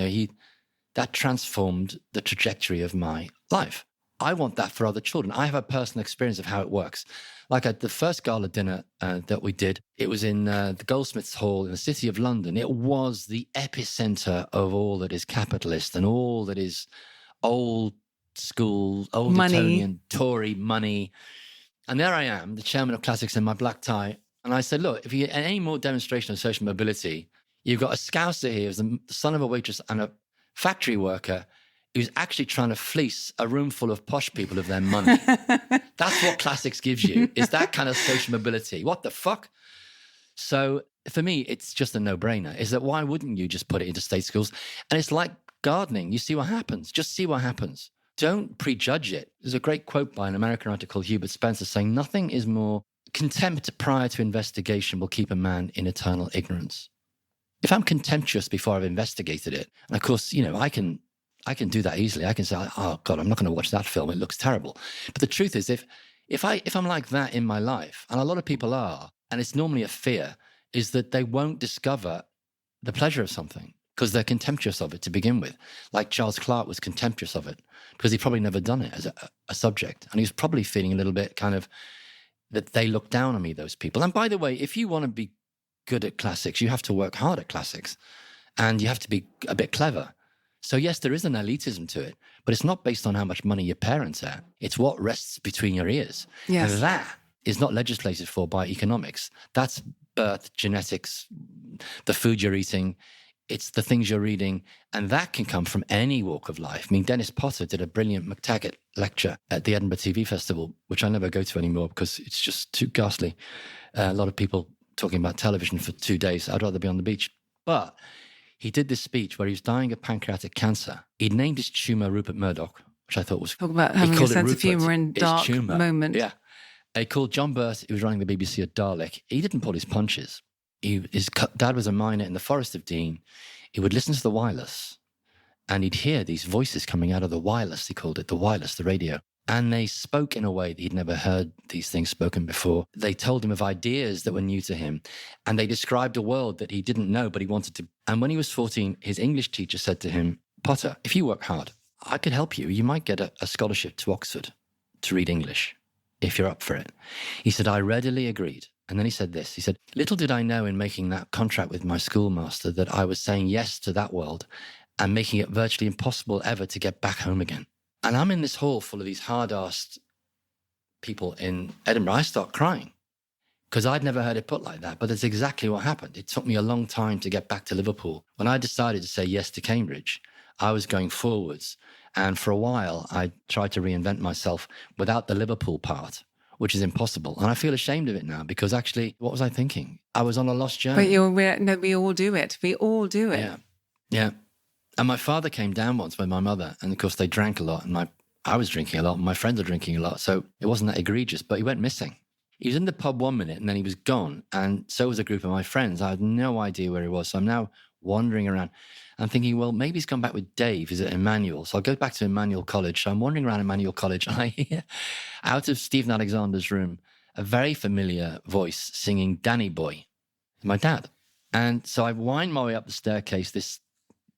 That transformed the trajectory of my life. I want that for other children. I have a personal experience of how it works. Like at the first gala dinner that we did, it was in the Goldsmiths Hall in the City of London. It was the epicenter of all that is capitalist and all that is old school, old Etonian, Tory money. And there I am, the chairman of classics in my black tie. And I said, look, if you get any more demonstration of social mobility, you've got a Scouser here, who's the son of a waitress and a factory worker who's actually trying to fleece a room full of posh people of their money. That's what classics gives you, is that kind of social mobility. What the fuck? So for me, it's just a no-brainer, is that why wouldn't you just put it into state schools? And it's like gardening. You see what happens. Just see what happens. Don't prejudge it. There's a great quote by an American writer called Hubert Spencer saying, nothing is more contempt prior to investigation will keep a man in eternal ignorance. If I'm contemptuous before I've investigated it, and of course, I can do that easily. I can say, oh God, I'm not going to watch that film. It looks terrible. But the truth is, if I'm like that in my life, and a lot of people are, and it's normally a fear, is that they won't discover the pleasure of something because they're contemptuous of it to begin with. Like Charles Clarke was contemptuous of it because he'd probably never done it as a subject. And he was probably feeling a little bit kind of that they look down on me, those people. And by the way, if you want to be good at classics, you have to work hard at classics and you have to be a bit clever. So yes, there is an elitism to it, but it's not based on how much money your parents have. It's what rests between your ears. Yes. And that is not legislated for by economics. That's birth, genetics, the food you're eating. It's the things you're reading. And that can come from any walk of life. I mean, Dennis Potter did a brilliant McTaggart lecture at the Edinburgh TV Festival, which I never go to anymore because it's just too ghastly. A lot of people talking about television for 2 days. I'd rather be on the beach. But he did this speech where he was dying of pancreatic cancer. He'd named his tumour Rupert Murdoch, which I thought was... Talk about having a sense of humour in dark moment. Yeah. He called John Burt, who was running the BBC at Dalek. He didn't pull his punches. His dad was a miner in the Forest of Dean. He would listen to the wireless and he'd hear these voices coming out of the wireless. He called it the wireless, the radio. And they spoke in a way that he'd never heard these things spoken before. They told him of ideas that were new to him. And they described a world that he didn't know, but he wanted to. And when he was 14, his English teacher said to him, Potter, if you work hard, I could help you. You might get a scholarship to Oxford to read English, if you're up for it. He said, I readily agreed. And then he said this. He said, little did I know in making that contract with my schoolmaster that I was saying yes to that world and making it virtually impossible ever to get back home again. And I'm in this hall full of these hard-arsed people in Edinburgh. I start crying because I'd never heard it put like that. But that's exactly what happened. It took me a long time to get back to Liverpool. When I decided to say yes to Cambridge, I was going forwards. And for a while, I tried to reinvent myself without the Liverpool part, which is impossible. And I feel ashamed of it now because actually, what was I thinking? I was on a lost journey. But we all do it. We all do it. Yeah. Yeah. And my father came down once with my mother. And of course, they drank a lot. And I was drinking a lot. And my friends were drinking a lot. So it wasn't that egregious, but he went missing. He was in the pub 1 minute and then he was gone. And so was a group of my friends. I had no idea where he was. So I'm now wandering around. I'm thinking, well, maybe he's gone back with Dave. Is it Emmanuel? So I'll go back to Emmanuel College. So I'm wandering around Emmanuel College and I hear out of Stephen Alexander's room a very familiar voice singing Danny Boy, my dad. And so I wind my way up the staircase, this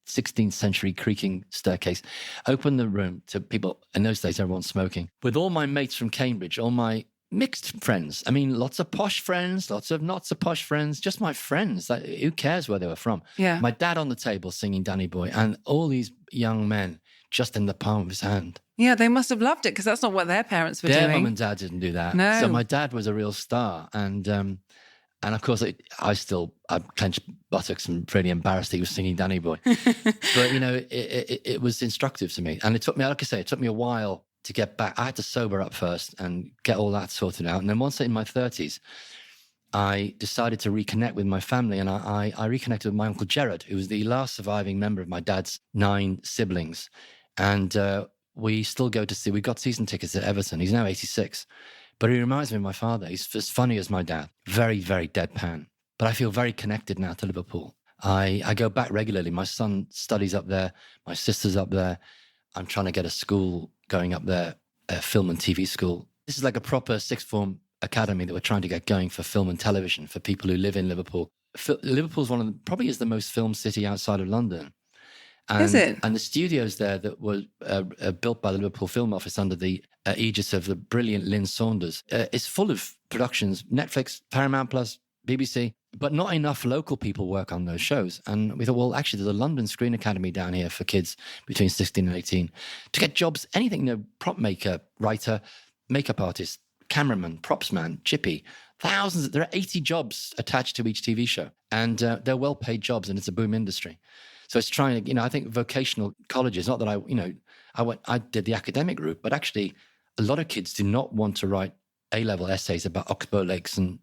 16th century creaking staircase, open the room to people. In those days, everyone's smoking. With all my mates from Cambridge, all my mixed friends. I mean, lots of posh friends, lots of not so posh friends, just my friends. Like, who cares where they were from? Yeah. My dad on the table singing Danny Boy and all these young men just in the palm of his hand. Yeah, they must have loved it because that's not what their parents were doing. Their mum and dad didn't do that. No. So my dad was a real star. And of course, I clenched buttocks and really embarrassed he was singing Danny Boy. But, you know, it was instructive to me. And it took me, like I say, it took me a while to get back. I had to sober up first and get all that sorted out. And then once in my 30s, I decided to reconnect with my family. And I reconnected with my Uncle Gerard, who was the last surviving member of my dad's 9 siblings. And we still go to see, we got season tickets at Everton. He's now 86. But he reminds me of my father. He's as funny as my dad. Very, very deadpan. But I feel very connected now to Liverpool. I go back regularly. My son studies up there. My sister's up there. I'm trying to get a school going up there, a film and TV school. This is like a proper sixth form academy that we're trying to get going for film and television for people who live in Liverpool. Liverpool's probably is the most film city outside of London. And, is it? And the studios there that were built by the Liverpool Film Office under the aegis of the brilliant Lynn Saunders is full of productions, Netflix, Paramount Plus, BBC, but not enough local people work on those shows. And we thought, well, actually, there's a London Screen Academy down here for kids between 16 and 18 to get jobs, anything, you know, prop maker, writer, makeup artist, cameraman, props man, chippy, thousands. There are 80 jobs attached to each TV show. And they're well-paid jobs and it's a boom industry. So it's trying to, you know, I think vocational colleges, not that I did the academic route, but actually a lot of kids do not want to write A-level essays about Oxbow Lakes. And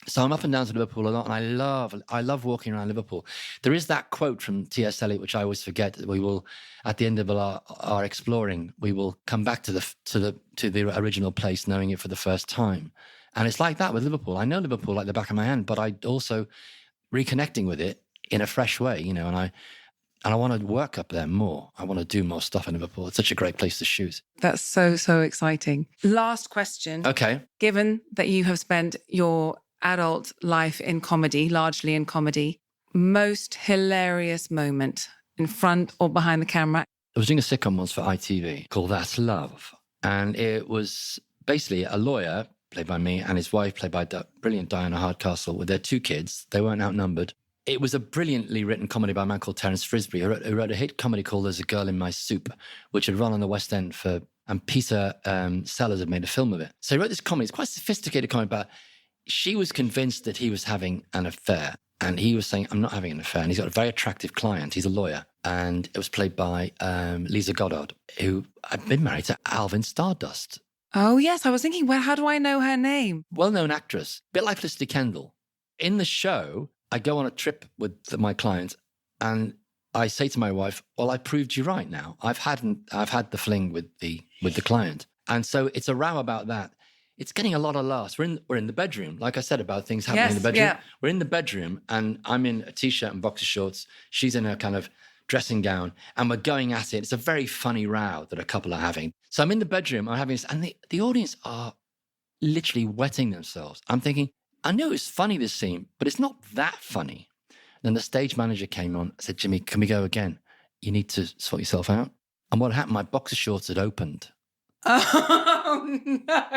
so I'm up and down to Liverpool a lot, and I love walking around Liverpool. There is that quote from T.S. Eliot, which I always forget, that we will, at the end of our exploring, we will come back to the original place, knowing it for the first time. And it's like that with Liverpool. I know Liverpool like the back of my hand, but I also reconnecting with it in a fresh way, you know, and I want to work up there more. I want to do more stuff in Liverpool. It's such a great place to shoot. That's so exciting. Last question. Okay. Given that you have spent your adult life in comedy, largely in comedy, most hilarious moment in front or behind the camera? I was doing a sitcom once for ITV called That's Love. And it was basically a lawyer, played by me, and his wife, played by brilliant Diana Hardcastle, with their 2 kids. They weren't outnumbered. It was a brilliantly written comedy by a man called Terence Frisbee, who wrote a hit comedy called There's a Girl in My Soup, which had run on the West End and Peter Sellers had made a film of it. So he wrote this comedy. It's quite a sophisticated comedy about, she was convinced that he was having an affair. And he was saying, I'm not having an affair. And he's got a very attractive client. He's a lawyer. And it was played by Lisa Goddard, who had been married to Alvin Stardust. Oh, yes. I was thinking, well, how do I know her name? Well-known actress, a bit like Felicity Kendall. In the show, I go on a trip with my client and I say to my wife, well, I proved you right now. I've had the fling with the client. And so it's a row about that. It's getting a lot of laughs. We're in the bedroom, like I said, about things happening in the bedroom. Yeah. We're in the bedroom and I'm in a T-shirt and boxer shorts. She's in her kind of dressing gown and we're going at it. It's a very funny row that a couple are having. So I'm in the bedroom, I'm having this, and the audience are literally wetting themselves. I'm thinking, I know it's funny, this scene, but it's not that funny. Then the stage manager came on and said, Jimmy, can we go again? You need to sort yourself out. And what happened, my boxer shorts had opened. Oh, no.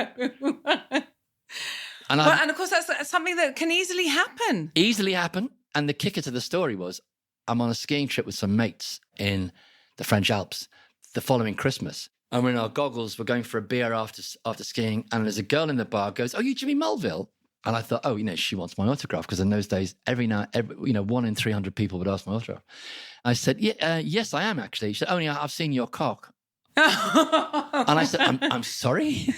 And of course, that's something that can easily happen. Easily happen. And the kicker to the story was, I'm on a skiing trip with some mates in the French Alps the following Christmas. And we're in our goggles, we're going for a beer after skiing. And there's a girl in the bar goes, oh, you Jimmy Mulville? And I thought, oh, she wants my autograph. Because in those days, every 1 in 300 people would ask my autograph. I said, yes, I am actually. She said, I've seen your cock. And I said, I'm sorry?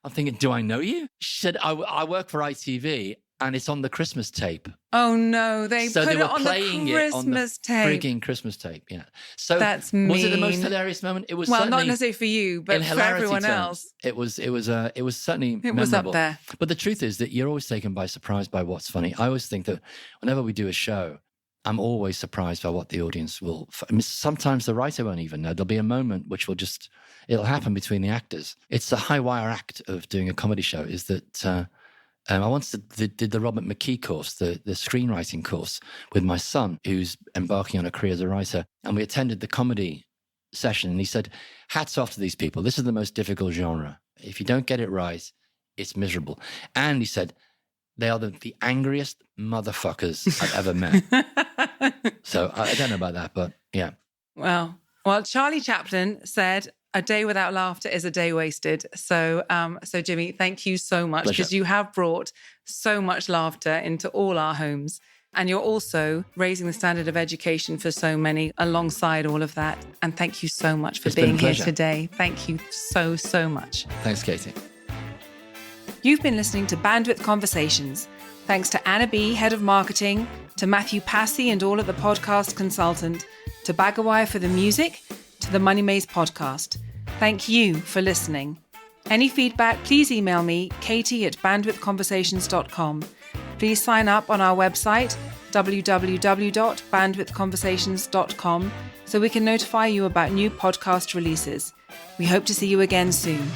I'm thinking, do I know you? She said, I work for ITV and it's on the Christmas tape. Oh, no. They put it on the Christmas tape. Frigging Christmas tape, yeah. So that's mean. Was it the most hilarious moment? It was well, not necessarily for you, but for everyone else. It was certainly memorable. Was up there. But the truth is that you're always taken by surprise by what's funny. I always think that whenever we do a show, I'm always surprised by what the audience will... sometimes the writer won't even know. There'll be a moment which it'll happen between the actors. It's the high wire act of doing a comedy show is that I once did the Robert McKee course, the screenwriting course with my son, who's embarking on a career as a writer. And we attended the comedy session and he said, hats off to these people. This is the most difficult genre. If you don't get it right, it's miserable. And he said, they are the angriest motherfuckers I've ever met. So I don't know about that, but yeah. Well, Charlie Chaplin said, a day without laughter is a day wasted. So Jimmy, thank you so much because you have brought so much laughter into all our homes. And you're also raising the standard of education for so many alongside all of that. And thank you so much for being here today. Thank you so, so much. Thanks, Katie. You've been listening to Bandwidth Conversations. Thanks to Anna B., Head of Marketing, to Matthew Passy and all at the Podcast Consultant, to Bagawire for the music, to the Money Maze Podcast. Thank you for listening. Any feedback, please email me, katie@bandwidthconversations.com. Please sign up on our website, www.bandwidthconversations.com, so we can notify you about new podcast releases. We hope to see you again soon.